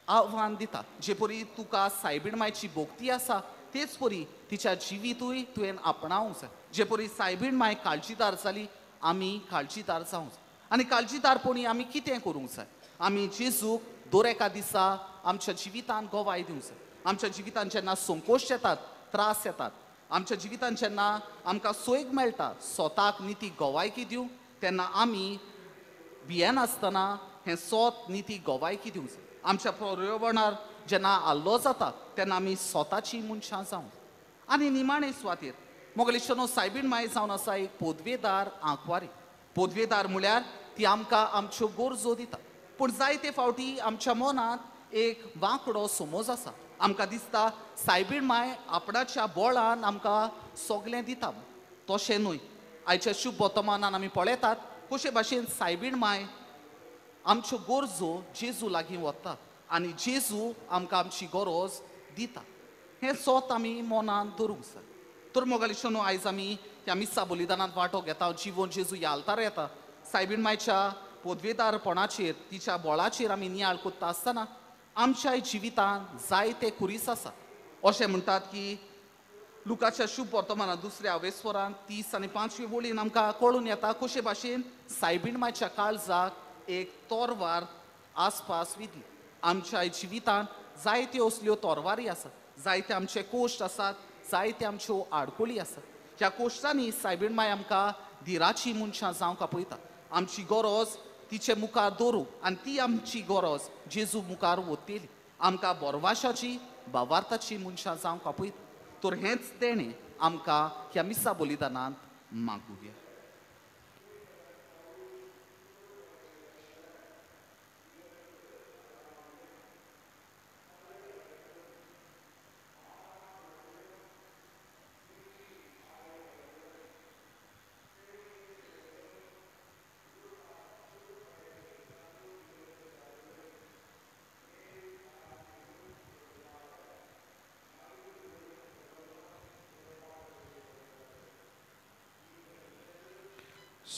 आव्हान दिता जे परी तुका सायबीण मायची भोगती आसा तेच परी तिच्या जिवितूय तुवें आपणावंक जाय जे परी सायबीण माय काळजीदार जाली आमी काळजीदार जावंक जाय आनी काळजीदारपणी आमी कितें करूंक जाय आमी जेजूक दर एका दिसा आमच्या जिवितांत गोवाय दिवंक जाय आमच्या जिवितांत जेन्ना संकोश येतात त्रास येतात आमच्या जिवितांत जेन्ना आमकां सोयग मेळटा स्वताक निती गोवायकी दिवं तेन्ना आमी भियेनासतना हें सोत निती गोवायकी दिवंक जाय आमच्या पर्यावरणार जेन्ना आल्लो जाता तेन्ना आमी स्वताची मनशां जावं आनी निमाणे सुवातेर मोगलीश्वरानो सायबीण माय जावन आसा एक पोदवेदार आंकवारी पोदवेदार म्हळ्यार ती आमकां आमच्यो गरजो दिता पूण जायते फावटी आमच्या मनांत एक वांकडो समज आसा आमकां दिसता सायबीण माय आपणाच्या बोळान आमकां सगलें दिता तशें न्हय आयच्या शुभ वर्तमानान आमी पळयतात कशे भाशेन सायबीण माय आमच्यो गरजो जेजू लागीं वतात आनी जेजू आमकां आमची गरज दिता हें सोत आमी मनान दवरूंक जाय तर मोगलीश्वरानो आयज आमी ह्या मिसा बलिदानांत वांटो घेता जिवन जेजू ह्या आल्तार येता सायबीण मायच्या पोदवेदारपणाचेर तिच्या बोळाचेर आमी नियाळ कोत्ता आसतना आमच्या जिवितांत जायते कुरीस आसा अशें म्हणटात की लुकाच्या शुभ वर्तमानांत दुसऱ्या आवेस्वरान 30 आनी 5वे वळीन आमकां कळून येता कशे भाशेन सायबीण मायच्या काळजाक एक तोरवार आसपास विधली आमच्या जिवितांत जायत्यो असल्यो तोरवारी आसात, जायते आमचे कोश्ट आसात, जायते आमच्यो आडकोळी आसात. ह्या कोश्टांनी सायबीण माय आमकां धीराची मनशां जावंक आपयता. आमची गरज तिचे मुखार दवरूंक आनी ती आमची गरज जेजू मुखार वतेली. आमकां बोरवाशाची भावार्थाची मनशां जावंक आपयता. तर हेंच तेणें आमकां ह्या मिसा बलिदानांत मागुया.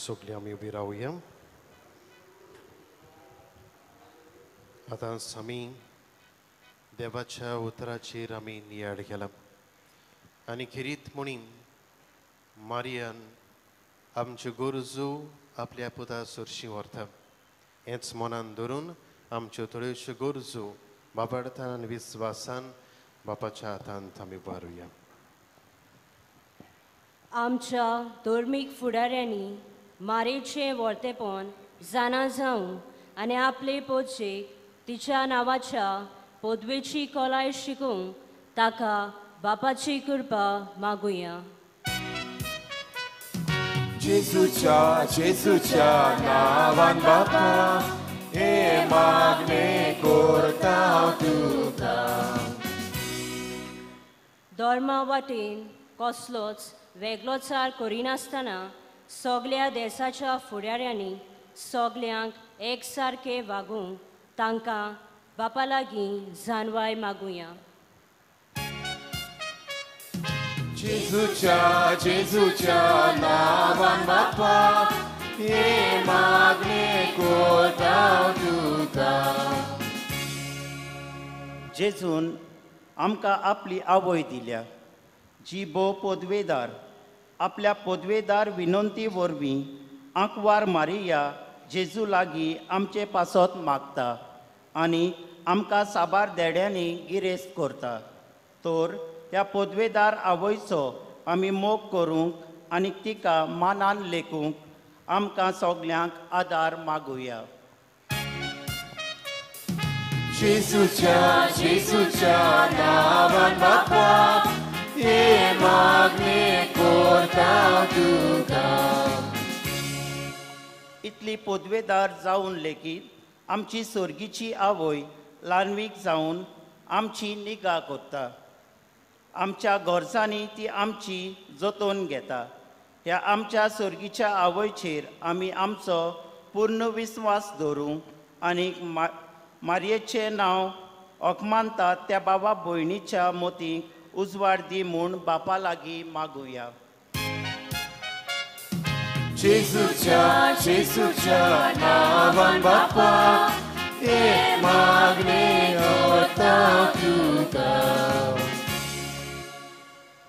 सगळीं आमी उबी रावया. आतां आमी देवाच्या उतराचेर आमी नियाळ केला आनी खिरीत म्हणीन मारियान आमच्यो गरजो आपल्या पुता सुरशी व्हरता. हेंच मनान धरून आमच्यो थोड्योश्यो गरजो बाबार्थान आनी विस्वासान बापाच्या हातांत आमी उबारुया. आमच्या धर्मीक फुडाऱ्यांनी मारेचें वर्तेपण जाणा जावं आनी आपले पोचेक तिच्या नांवाच्या पदवेची कोलाय शिकूंक ताका बापाची कृपा मागुया. जेजूच्या नांवान बापा हे मागणे करता तुका. धर्मा वाटेन कसलोच वेगळोचार करिनासतना सगळ्या देशाच्या फुडाऱ्यांनी सगल्यांक एकसारके वागूंक तांकां बापा लागीं जाणवाय मागुया. जेजूच्या नांवान बापा हे मागणे करता तुका. जेजून आमकां आपली आवय दिल्या जी भोव पदवेदार. आपल्या पदवेदार विनंती वरवीं आंकवार मारिया जेजू लागीं आमचे पासत मागता आनी आमकां साबार देड्यांनी गिरेस्त करता. तर त्या पदवेदार आवयचो आमी मोग करूंक आनी तिका मानान लेखूंक आमकां सगल्यांक आदार मागुया. जेजूच्या नांवान बापा हे मागणे करता तुका. इतली पदवेदार जावन लेगीत आमची सर्गीची आवय ल्हानवीक जावन आमची निगा करता. आमच्या गरजांनी ती आमची जतन घेता. ह्या आमच्या सर्गीच्या आवयचेर आमी आमचो पूर्ण विस्वास दवरूंक आनी मारयेचें नांव ओकमानतात त्या बाबा भयणीच्या मोतीक उजवाड दी म्हूण बापा लागीं मागुया. जेजूच्या नांवान बापा हे मागणे करता तुका.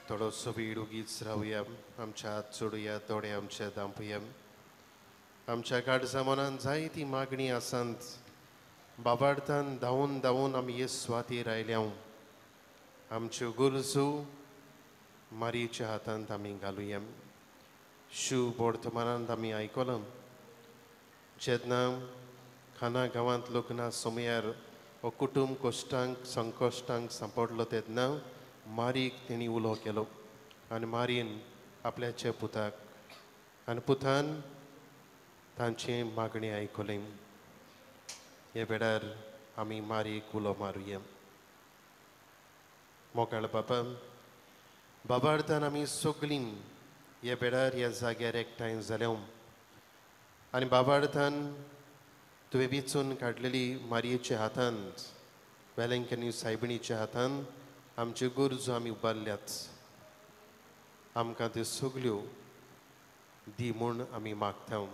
थोडोसो वेळ उगीच रावया. आमच्या हात जोडुया, दोळे आमचे धांपुया. आमच्या काळजा मनान जायती मागणी आसात. बाबार्थान धांवून धांवून आमी हे सुवातेर आयल्या. आमच्यो गरजो मारयेच्या हातांत आमी घालुया. शुभ वर्तमानांत आमी आयकलां जेन्ना खाना गांवांत लग्ना समयार हो कुटुंब कश्टांक संकश्टांक सांपडलो तेन्ना मारयेक तेणी उलो केलो आनी मारयेन आपल्याच्या पुताक आनी पुतान तांचे मागणी आयकली. हे वेळार आमी मारयेक उलो मारुया. मोगाळ बाबा, बाबार्थान आमी सगळीं हे वेळार ह्या जाग्यार एकठांय जाल्या आनी बाबार्थान तुवें वेंचून काडलेली मारयेच्या हातांत वेलेंकनी सायबिणीच्या हातांत आमच्यो गरजो आमी उबारल्यात. आमकां त्यो सगल्यो दी म्हूण आमी मागता.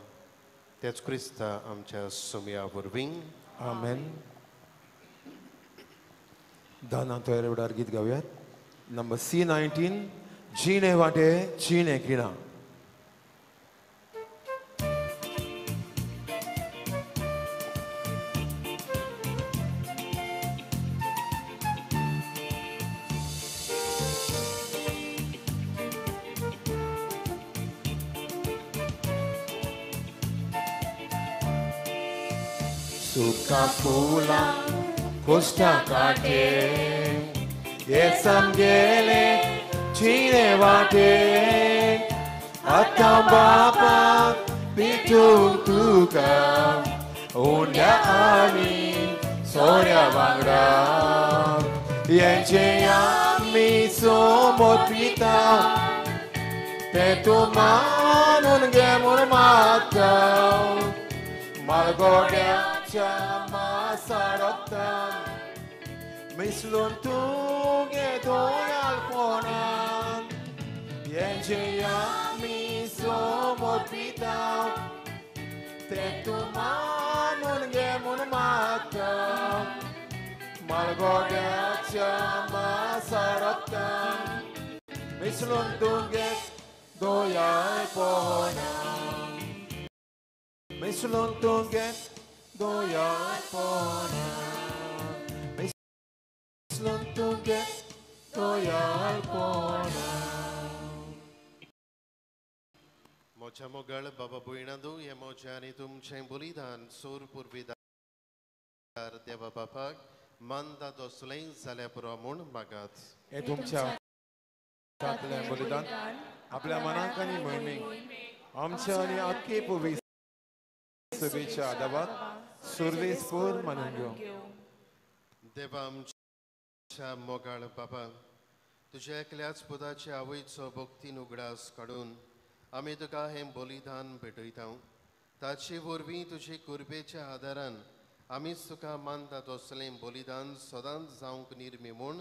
तेच क्रिस्ता आमच्या सुमया वरवीं. आमेन. दाना तयार वेळार गीत गावयात. नंबर C19 जीणे वाटे जीणे किणा. सुका फुलां कोश्टा काटे येस आमगेले चिने वाटे आतां बापाक पिटूंक तुका उंड्या आनी सोऱ्या वांगडा येंचे आमी समोर पिता ते तूं मानून घे म्हूण मागता मालगोड्याच्या मासाडतान मिसलून तूं घे दोयालपणान येंचे आमी समोर पिता ते तूं मानून घे म्हूण मागता मालगोड्याच्या मासाडतान मिसलून तूं घे दोयालपणान मिसलून तूं घे दोयालपणान मिसलून तूं घे दोयालपणान मोच्या मोगळ बाबा भुयणादू हे मोच्या आनी तुमचें बलिदान सोर पुर्विदार देवा बापाक मानता दोसलें जाल्या पुरो म्हूण मागात हे तुमच्या हातांतलें बलिदान आपल्या मनाक आनी मोहिमेक आमच्या आनी आख्खे पुर्वी सभेच्या आदाराक सुरवेस्पर मानून घेवं देवा आमच्या मोगाळ बाबा तुज्या एकल्याच पुताच्या आवयचो भक्तीन उगडास काडून आमी तुका हें बलिदान भेटयता ताचे वरवीं तुजे कुर्बेच्या आदारान आमीच तुका मानता तसलें बलिदान सदांच जावंक निर्मी म्हूण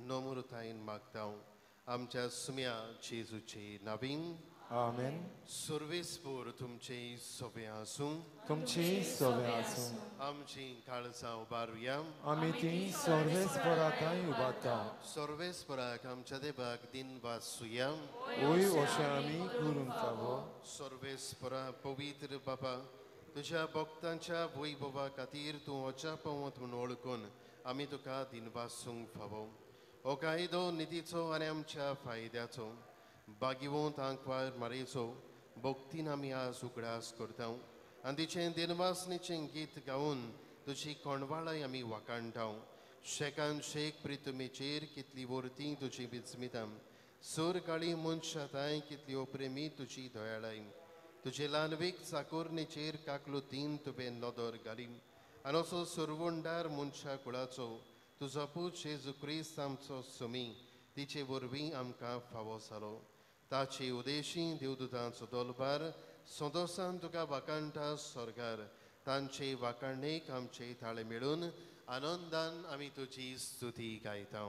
नम्रतायेन मागता आमच्या सुम्या जेजूचे नांवीन आमेन सुरवेस्पर तुमचे सोबे आसूं तुमची सोबे आसूं आमची काळजां उबारुया आमी ती सर्वेस्पराताय उबारता सर्वेस्पराक आमच्या देवाक दिन वासुया ओय अशें आमी करूंक फावो सर्वेस्परा पवित्र बाबा तुज्या भक्तांच्या वैभवा खातीर तूं अजापवत म्हूण ओळखून आमी तुका दिन वासूंक फावो हो कायदो निधीचो आनी आमच्या फायद्याचो भाग्यवंत आंकवार मारेचो भक्तीन आमी आज उगडास करता आनी तिचें दिनवासणेचें गीत गावन तुजी कोणवाळाय आमी वाखाणटा शेकान शेक प्रितुमेचेर कितली वर्ती तुजी विस्मिता सूर काळी मनशाताय कितली अप्रेमी तुजी दयाळाय तुजे ल्हानवेक चाकोरणेचेर काकलुतीन तुवें नदर घाली आनी असो सुरवंडार मनशा कुळाचो तुजो पूत जेजू क्रिस्त आमचो सुमी तिचे वरवीं आमकां फावो जालो ताचे उदेशी देवदूतांचो दलबार सदोसान तुका वाखाणटा स्वर्गार तांचे वाखाणणेक आमचे ताळे मेळून आनंदान आमी तुजी स्तुती गायता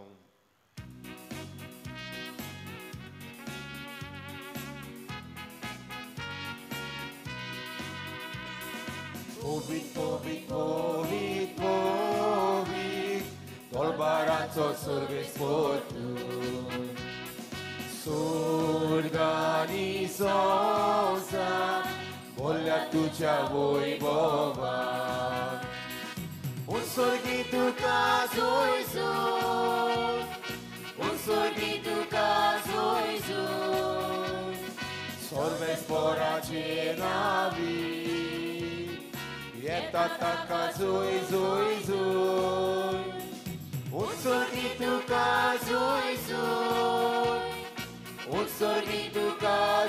Povit, povit, povit, povit, dolbaraco survespor tu. Surgani sosa, volia tucia voibova. Un sorghitu caso Isus, un sorghitu caso Isus, sorvespora cenavi. E tata zui zui zui, un sorriso zui zui, un sorriso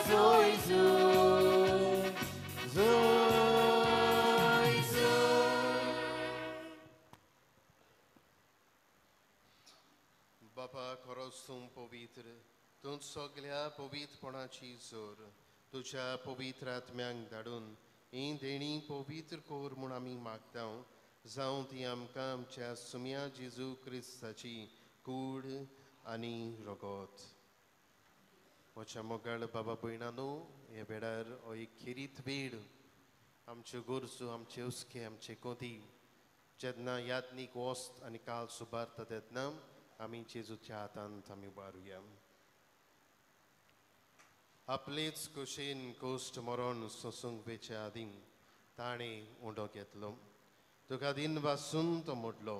zui zui, zui zui. बाबा खरोच तूं पवित्र तूं सगळ्या पवित्रपणाची जोर तुज्या पवित्र आत्म्यांक धाडून ही देणी पवित्र कोर म्हूण आमी मागता जावं ती आमकां आमच्या सुम्या जेजू क्रिस्ताची कूड आनी रगत म्हज्या मोगाळ बाबा भयणानो हे वेळार हो एक खिरीत वेळ आमच्यो गोरजो आमचे उस्के आमचे कोदी जेन्ना यादनीक वस्त आनी काल सुबारता तेन्ना आमी जेजूच्या हातांत आमी उबारुया आपलेच कुशीन कोश्ट मरण सोसूंक वेच्या आदीं ताणें उंडो घेतलो तुका दिन वासून तो मोडलो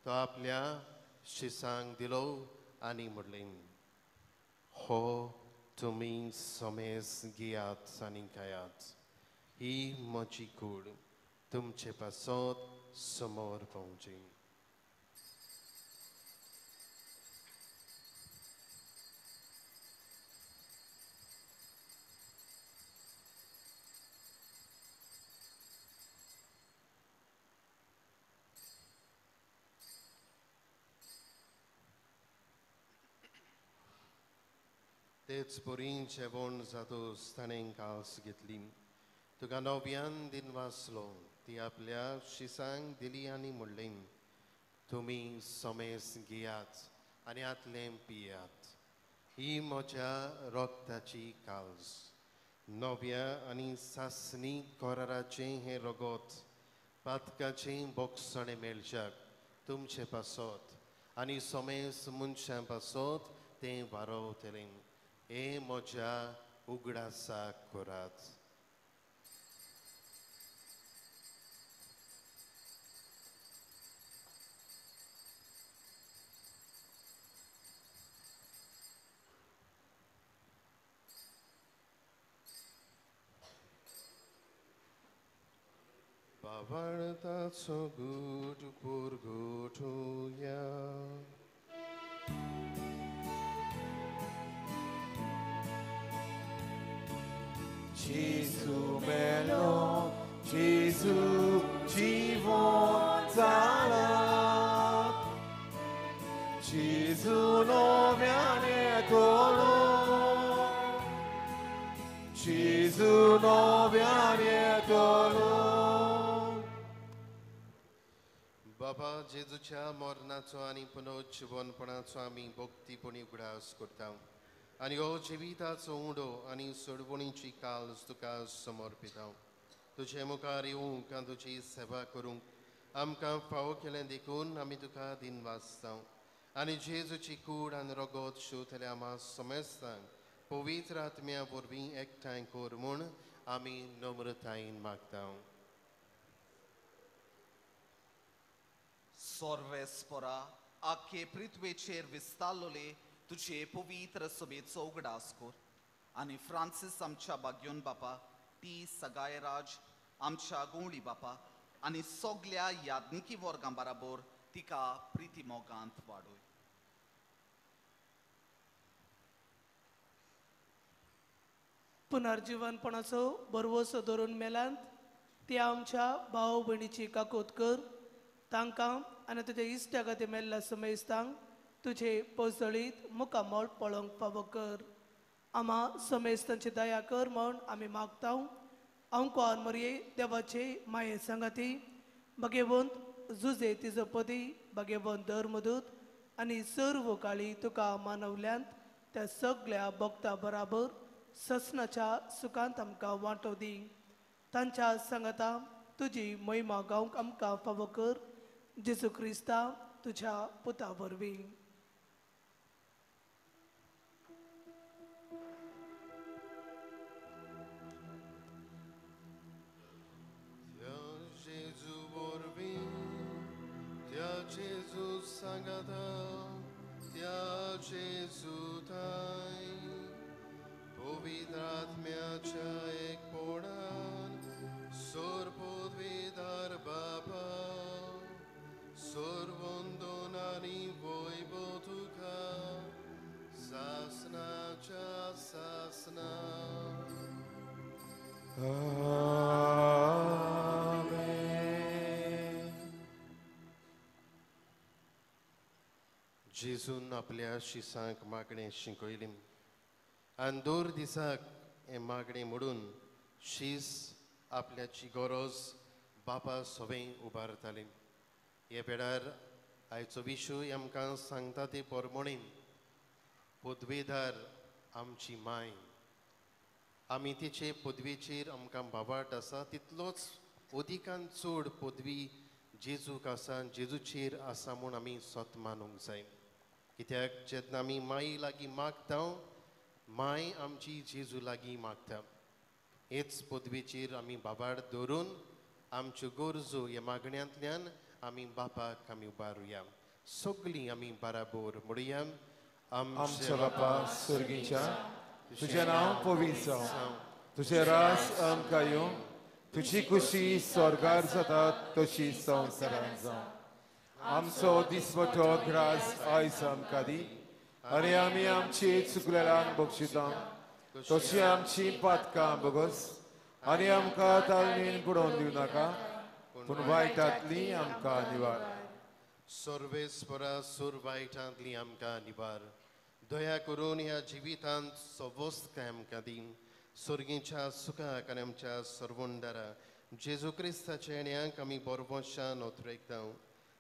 तो आपल्या शिसांक दिलो आनी म्हणलें हो तुमी समेज घेयात आनी खायात ही म्हजी कूड तुमचे पासत समोर पावची. तेच पोरींचे वण जातोच ताणें कास घेतली. तुका नव्यान दिन वाचलो ती आपल्या शिसांक दिली आनी म्हणलें, तुमी समेस घेयात आनी आतलें पियात. ही म्हज्या रोगताची काळज. नव्या आनी सासणी कोराराचें हें रगत पातकाचें बोगसणें मेळच्याक तुमचे पासत आनी समेस मनशां पासत तें वारवतलें. हे म्हज्या उगडासाक करात. बावळताचो गूट पुरगुटुया. Gesù bello, Gesù जीवन जाला. Gesù नव्याने येतलो. Gesù नव्याने येतलो. बाबा जेजूच्या मरणाचो आनी पुनरुज्जीवनपणाचो आमी भक्तीपणी उगडास करता आनी हो जिविताचो उंडो आनी सोडवणीची काळज तुका समर्पिता. तुजे मुखार येवंक आनी तुजी सेवा करूंक आमकां फावो केलें देखून आमी तुका दिन वाचता आनी जेजूची कूड आनी रगत शिवतल्या आमा समेस्तांक पवित्र आत्म्या वरवीं एकठांय कर म्हूण आमी नम्रतायेन मागता. सर्वेस्परा आख्खे पृथ्वेचेर विस्तारलोले तुझे पवित्र सभेचो उगडास कर आनी फ्रांसीस आमच्या बाग्योन बापा, ती सगायराज आमच्या गोंवळी बापा आनी सगल्या याज्ञिकी वर्गां बराबर तिका प्रिती मोगांत वाडय. पुनर्जीवनपणाचो बरवसो धरून मेलांत ती आमच्या भाव भयणीची काकोत कर. तांकां आनी तुज्या इश्टा खातीर मेल्ल्या समेस्तांक तुजे पोसळीत मुखामोळ पळोवंक फावो कर. आमा समेस्तांची दया कर म्हूण आमी मागता. अंकुआर मरये देवाचे माये सांगाती, भगवंत जुजे तिजो पदी, भगवंत धर्मदूत आनी सर्व काळी तुका मानवल्यांत त्या सगळ्या भक्तां बराबर ससनाच्या सुखांत आमकां वांटो दी. तांच्या सांगाता तुजी महिमा गावंक आमकां फावो कर. जेजू क्रिस्ता तुझ्या पुता वरवीं. Gesù वरवीं त्या जेजू सांगाता त्या जेजू ताई पवित्र आत्म्याच्या एकपणान सर्वोद्वेदार बाबा सर्वोंदोन आनी वैभव तुका सासनाच्या सासना. जेजून आपल्या शिसांक मागणें शिकयलें आनी दोर दिसाक हें मागणें म्हणून शीस आपल्याची गरज बापा सवें उबारतालें. हे वेळार आयचो विशय आमकां सांगता ते प्रमाणे पदवेदार आमची माय. आमी तिचे पदवेचेर आमकां बाबाट आसा तितलोच अदिकान चड पदवी जेजूक आसा, जेजूचेर आसा म्हूण आमी स्वत मानूंक जाय. कित्याक जेन्ना आमी माई लागीं मागता, माय आमची जेजू लागीं मागता. हेच पदवेचेर आमी बाबाड धरून आमच्यो गरजो ह्या मागण्यांतल्यान आमी बापाक आमी उबारुया. सगळीं आमी बराबर म्हणुया. आमच्या बापा सुर्गीच्या, तुजें नांव पवित्र जावं, तुजें रास आमकां येवं, तुझी कुशी स्वर्गार जाता तशी संवसारांत जावं. आमचो दिसपटो ग्रास आयज आमकां दी आनी आमी आमची चुकलेल्यांक बक्षिता तशी आमची पातकां बगस आनी आमकां तालमीन पडोवन दिवं नाका पूण वायटांतली आमकां निवार. सर्वेस्परा सूर वायटांतली आमकां निवार. दया करून ह्या जिवितांत सवस्त आमकां दी. सर्गीच्या सुखाक आनी आमच्या सर्वंडारा जेजू क्रिस्ताच्या येण्याक आमी बरोबरशान ओतरेकता.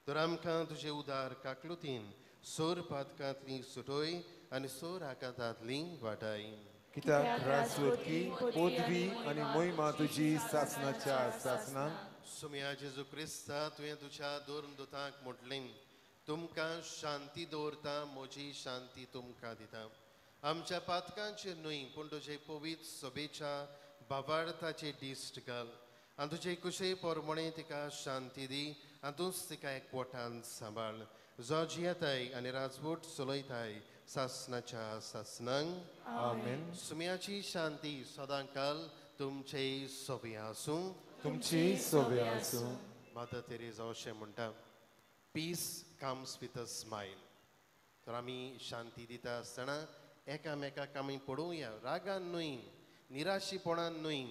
तर आमकां तुजे उदार काकलुतीन सोर पातकांतली सुटोय आनी सोर आकांतांतली वाटाय. कित्याक राजवटकी पदवी आनी मोहिमा तुजी सासनाच्या सासनान. सुम्या जेजू क्रिस्ता तुवें तुज्या दोन दुतांक म्हटलें तुमकां शांती दवरता म्हजी शांती तुमकां दिता. आमच्या पातकांचेर न्हय पूण तुजे पवित्र सभेच्या बाबार्थाचेर दिश्ट घाल आनी तुजे कुशे पोरमणे तिका शांती दी आनी तूंच तिका एकवटान सांबाळ. जो जियेताय आनी राजवट चलयताय सासनाच्या सासनांक. आमेन. सुम्याची शांती सदांकाल तुमचे सोबे आसूं. तुमची सोबे आसूं. माता तेरेसा अशें म्हणटा peace comes with a smile. तर आमी शांती दिता आसतना एकामेकाक आमी पडोवया रागान न्हय निराशीपणान न्हय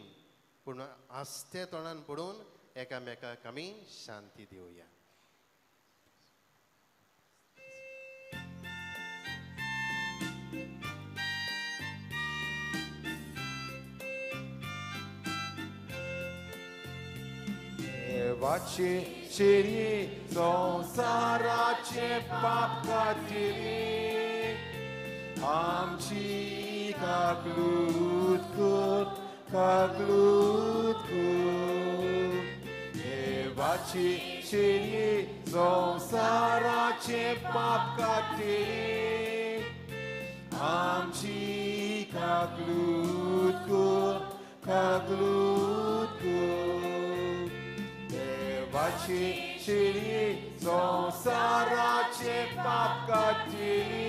पूण आस्ते तोंडान पडून एकामेकाक आमी शांती दिवया. देवाचे शेरी संसाराचे पाप काटिले आमची काकलूत कर काकलूत कर. देवाचे शेरी संसाराचे पाप काटिले आमची काकलूत कर काकलूत कर. देवाचे शेरी संसाराचे पाप काटिले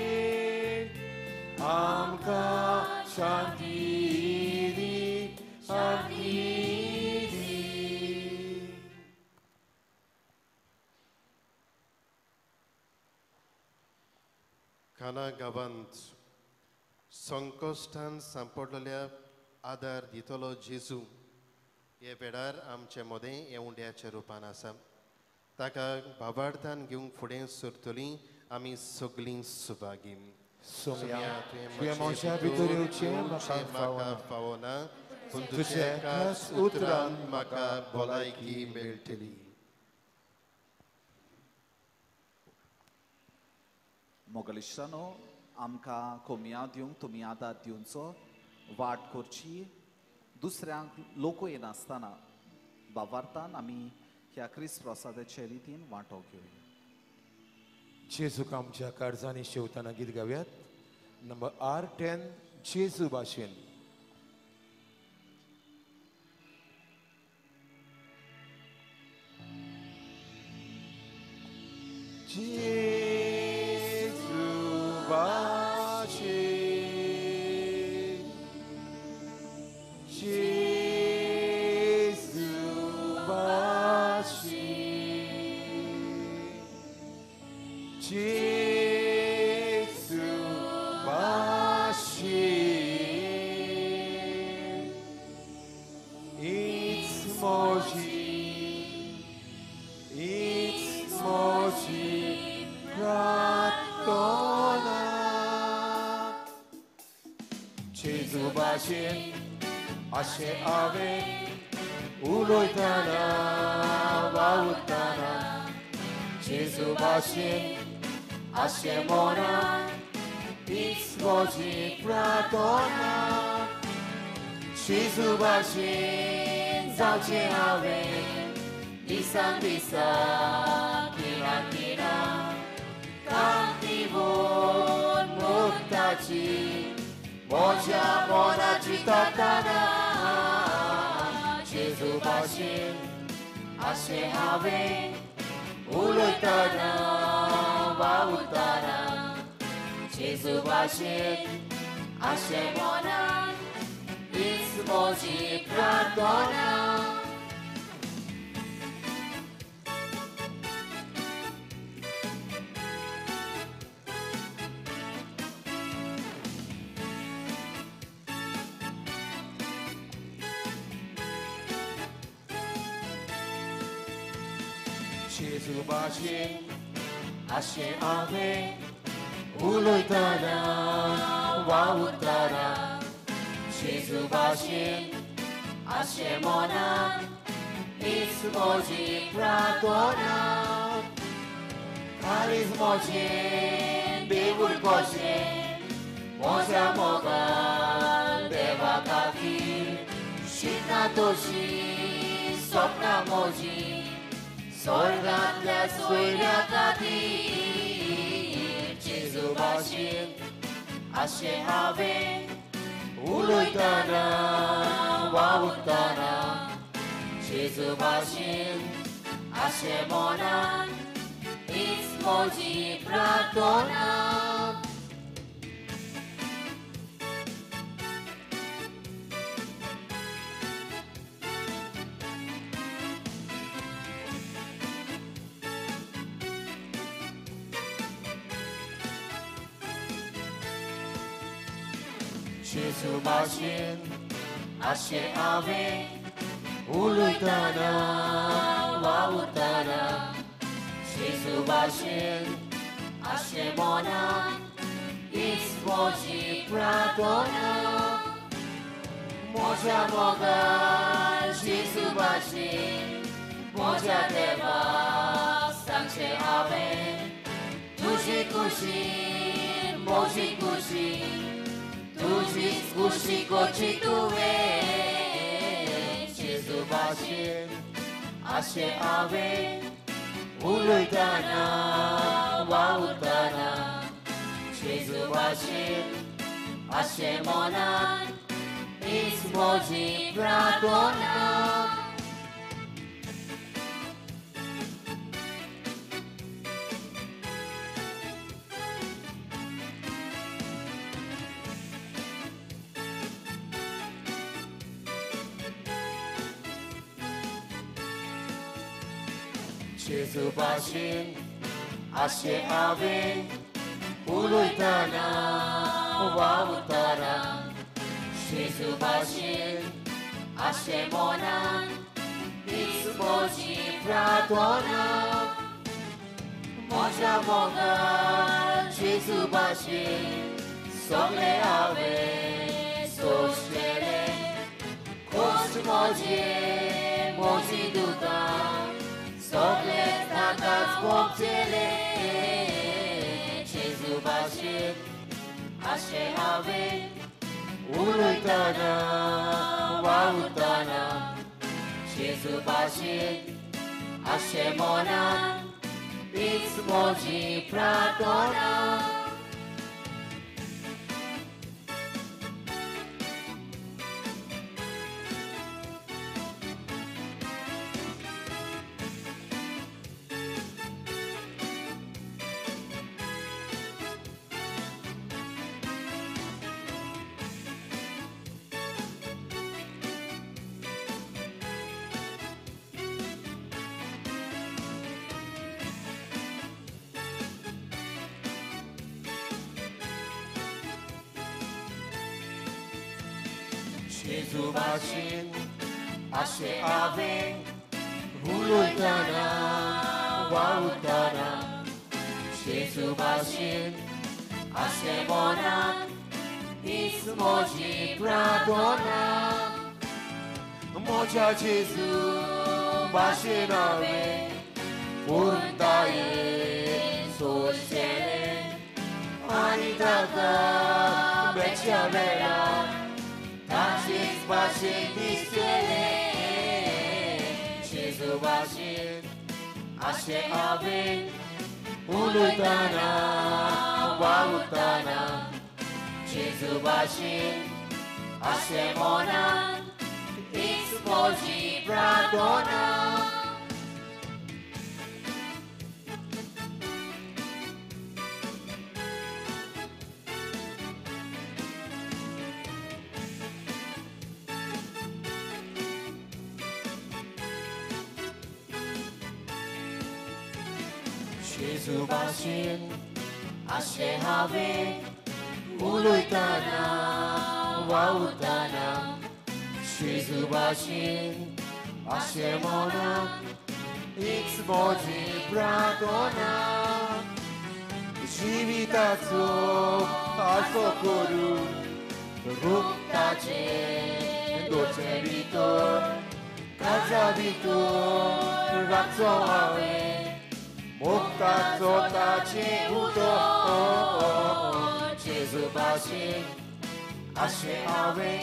आमकां शांती दी शांती दी. काना गांवांत संकश्टान सांपडलेल्या आदार दितलो जेजू हे वेळार आमचे मदें येवंड्याच्या रुपान आसा. ताका बाबार्थान घेवंक फुडें सरतलीं आमी सगळीं सुभागी. सोम्या तुवें मनशा भितर येवचें म्हाका फावना पूण तुजे एकाच उतरान म्हाका भलायकी मेळटली. मोगलिश्टानो आमकां कोमया दिवंक तुमी आदार दिवचो वाट करची. दुसऱ्यांक लोकूय नासतना बाबार्थान आमी ह्या क्रिस्त प्रसादाचे रितीन वांटो घेवया. जेजूक आमच्या काळजांनी शेवताना गीत गावयात. नंबर R10 जेजू भाशेन. जेजू भाशेन जेजू भाशेन जेजू भाशेन हीच मोजी प्रार्थना. जेजू भाशेन अशें हांवें उलयतना वावुरतना जेजू भाशेन अशें मनान हीच म्हजी प्रार्थना. जेजू भाशेन जावचें हांवें दिसान दिसा किरा किरा कांतीवून मुक्ताची म्हज्या मनाची ताताना. जेजू भाशेन अशें हांवें उलयतना वावुरतना जेजू भाशेन अशें मनान हीच म्हजी प्रार्थना. 제주 바신 아시 아베 울어있다나 와웃다나 제주 바신 아시 모나 이스모지 프라도나 카리스모지 비불 것이 모자 모가 대바가기 신나도시 속나모지 솔간데 소이라가디 지수바신 아시하베 울어있다나 와웃다나 지수바신 아시모나 이스모지 프라도나 제주 바신 아시 아베 울어있다나 와웃다나 제주 바신 아시 모나 이스모지 프라도나 모자 모가 제주 바신 모자 대바 상체 아베 두시구시 모시구시 두지 구시고치 두에 제주 바신 아시 아베 울어있다나 와웃다나 제주 바신 아시 모나 이스모지 프라도나 제주 바신 아시 아베 울어있다나 와웃다나 제주 바신 아시 모나 이스모지 프라도나 모자 모가 제주 바신 솔레 아베 소시레 코스모지 모지두가 Soble takas poptele Jesu basit Ashe ave Ulutana Wautana Jesu basit Ashe mona Ismoji pratona 제주 바신 아시 아베 울어있다나 와웃다나 제주 바신 아시 모나 이스모지 프라도나 모자 제주 바신 아베 본다에 소시에 아니다가 메차베라 다시 바신 디스텔레 제주 바신 아시 아베 울어있다나 와웃다나 제주 바신 아시 모나 이스모지 프라도나 제주 바신 아시 아베 울어있다나 와웃다나 제주 바신 아시 모나 हीच म्हजी प्रार्थना जिविताचो आसो करून रुक्ताचे दोचे भितर काजा भितर राखचो हांवें मुक्ताचो ताचे उदक जेजू भाशेन अशें हांवें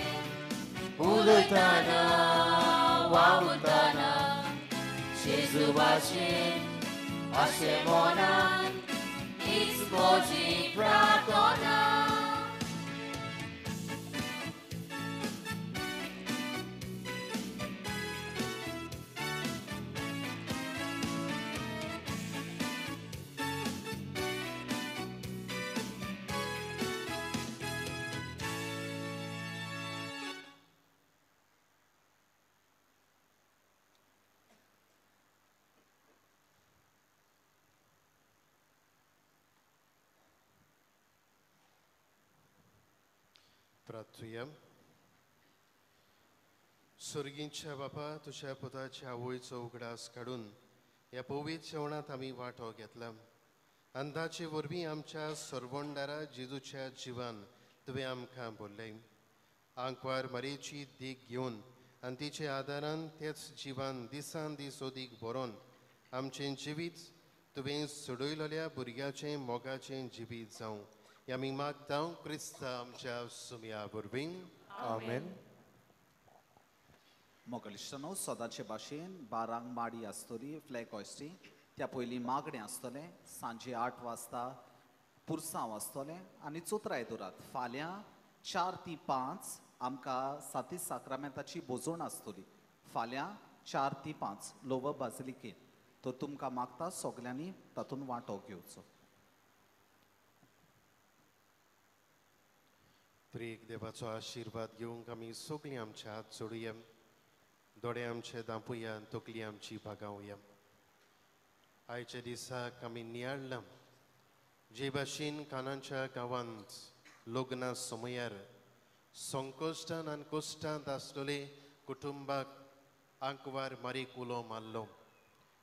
उलयतना वावुरतना जेजू भाशेन अशें मनान हीच म्हजी प्रार्थना प्रार्थूया. स्वर्गींच्या बापा, तुझ्या पुताच्या आवयचो उगडास काडून ह्या पवित्र जेवणात आमी वांटो घेतला. अंदाचे वरवीं आमच्या सर्वंडारा जेजूच्या जिवान तुवें आमकां भरलें. आंकवार मरेची देख घेवन आनी तिचे आदारान तेच जिवान दिसान दीस ओदीक बरोवन आमचें जिवीत तुवें सोडयलेल्या भुरग्याचें मोगाचें जिवीत जावं. ह्या आमी मागता क्रिस्ता आमच्या सुमया वरवीं. आमेन. मोगलिश्टानो सदांचे भाशेन 12 माडी आसतली फ्लॅग हॉयस्टिंग. त्या पयलीं मागणें आसतलें. सांजे 8 वाजता पुरसांव आसतलें आनी चोत्र आयदोरात फाल्यां 4 ती 5 आमकां साती साक्रामेंताची बोजोण आसतली. फाल्यां 4 ती 5 लोवर बाजिलिकेन. तो तुमकां मागता सगल्यांनी तातूंत वांटो घेवचो. प्रिय देवाचो आशिर्वाद घेवंक आमी सगळीं आमच्या हात जोडुया. दोळे आमचे धांपुया, तकली आमची भागावया. आयच्या दिसाक आमी नियाळ्ळां जे भाशेन कानाच्या गांवांत लग्ना समयार संकश्टान आनी कश्टांत आसलेले कुटुंबाक आंकवार मारीक उलो मारलो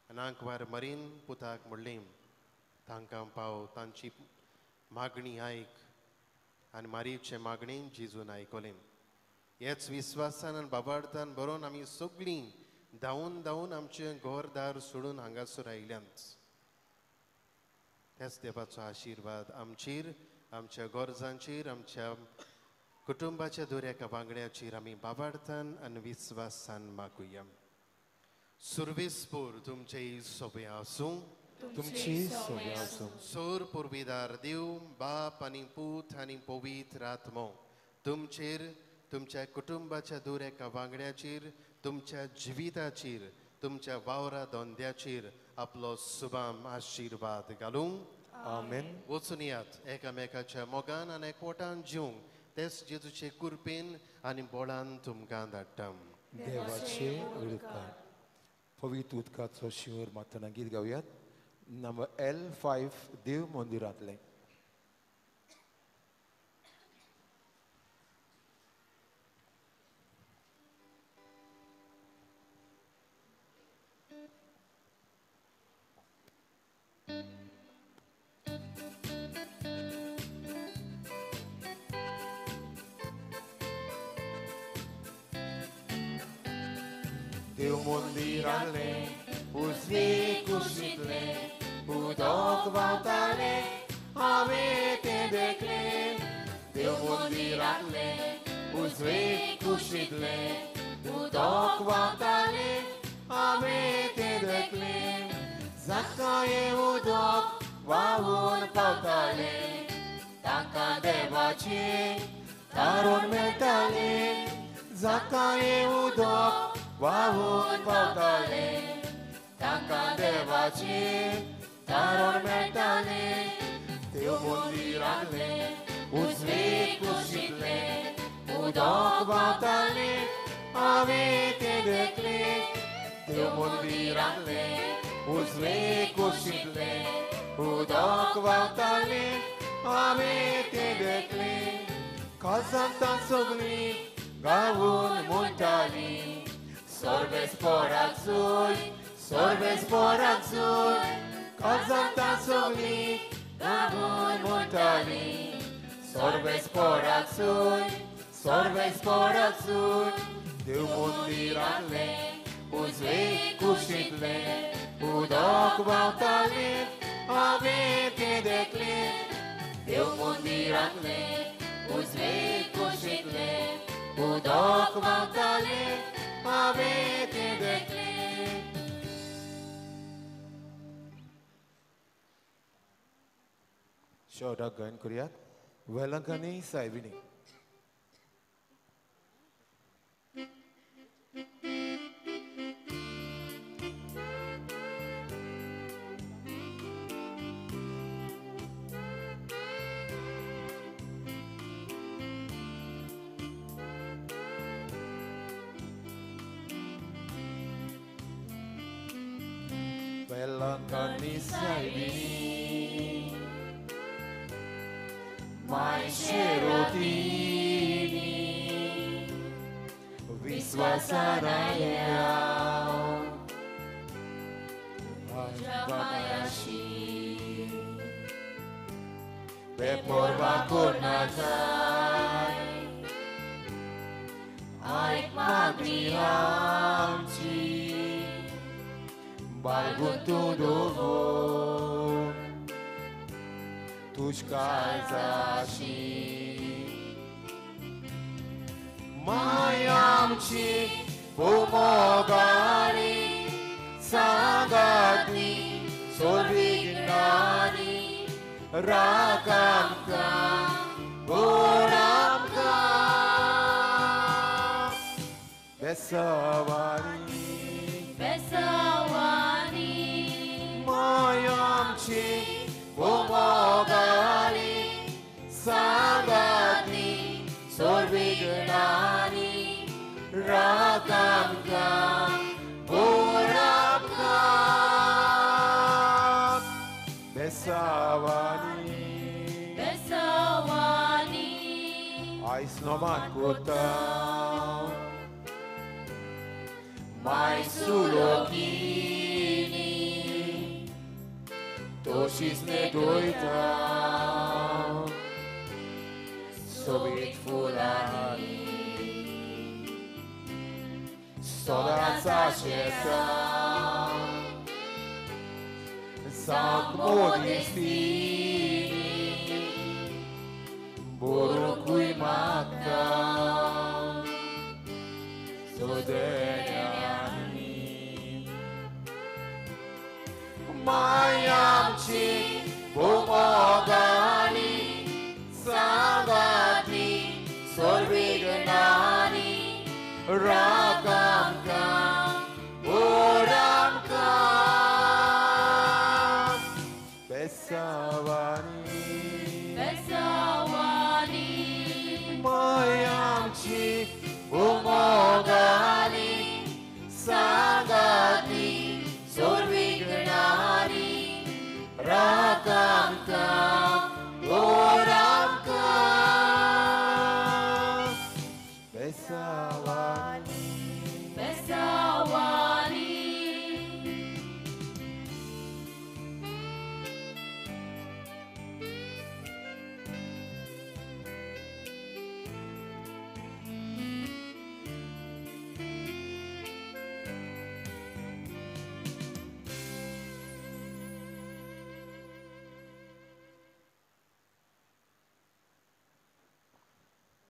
आनी आंकवार मारीन पुताक म्हणलें तांकां पाव तांची मागणी आयक आनी मारीचे मागणेन जेजून आयकलें. हेच विस्वासान आनी बाबार्थान बरोवन आमी सगळीं धांवून धांवून आमचें घरदार सोडून हांगासर आयल्यांत. हेच देवाचो आशिर्वाद आमचेर, आमच्या गरजांचेर, आमच्या कुटुंबाच्या दोऱ्याच्या वांगड्याचेर आमी बाबार्थान आनी विस्वासान मागुया. सुर्वेस्पोर तुमचे सोबे आसूं. तुमची सोबे आसूं. सोर पुर्विदार देव, बाप आनी पूत आनी पवित्र आत्मो तुमचेर, तुमच्या कुटुंबाच्या दोऱ्याच्या वांगड्याचेर, तुमच्या जिविताचेर, तुमच्या वावरा धंद्याचेर आपलो सुबाम आशिर्वाद घालूं. आमेन. वचून यात एकामेकाच्या मोगान आनी एकवटान जिवंक तेच जेजूचे कुरपेन आनी बोळान तुमकां धाडटा. देवाचे उदकान पवित्र उदकाचो शिवर मातना गीत गावयात. नंबर L5 देव मंदिरांतलें. देव मंदिरांतलें उजवे कुशींतलें उदक व्हांवतालें हांवें तें देखलें. देव मंदिरांतलें उजवे कुशींतलें उदक व्हांवतालें हांवें तें देखलें. जाकाये उदक व्हांवून पावतालें ताका देवाचें तारून मेळटालें. जाकाये उदक व्हांवून पावतालें ताका देवाचें तारण मेळटालें. देव मंदिरांतलें उजवे कुशींतलें उदक व्हांवतालें हांवें तें देखलें. देव मंदिरांतलें उजवे कुशींतलें उदक व्हांवतालें हांवें तें देखलें. काजांतां सगळीं गावून म्हणटालीं सर्वेस्पोराचोय Sorvesporak zuen, katzantan zogli, gamun muntali. Sorvesporak zuen, Deu mundirak le, uzve kusit le, udok bautalit, avit ideklit. Deu mundirak le, uzve kusit le, udok bautalit, avit ideklit. Shoda gan kuriat, welangkani saibini. Welangkani saibini. Mai Sherotini Viswasarayao Ajamayashi Beporva Kornatai Aik Magrihamci Balguntu Dovo Tushkaizashi Mayamchi Pomogali Sagadni Solvignani Rakamka Goramka Besavani Mayamchi Pomogali Sagadni Solvignani Rakamka Goramka Besavani Aisnoman Kota Mai Sulokini Toshis Nedoita Sobit Fulani Sodanța Șeta Sankt Modestini Borocui Macta Sodeniani Maiamci Pomogali Sagadni Solvignani Rakamka Goramka Besavani Mayamchi Pomogali Sagadni Solvignani Rakamka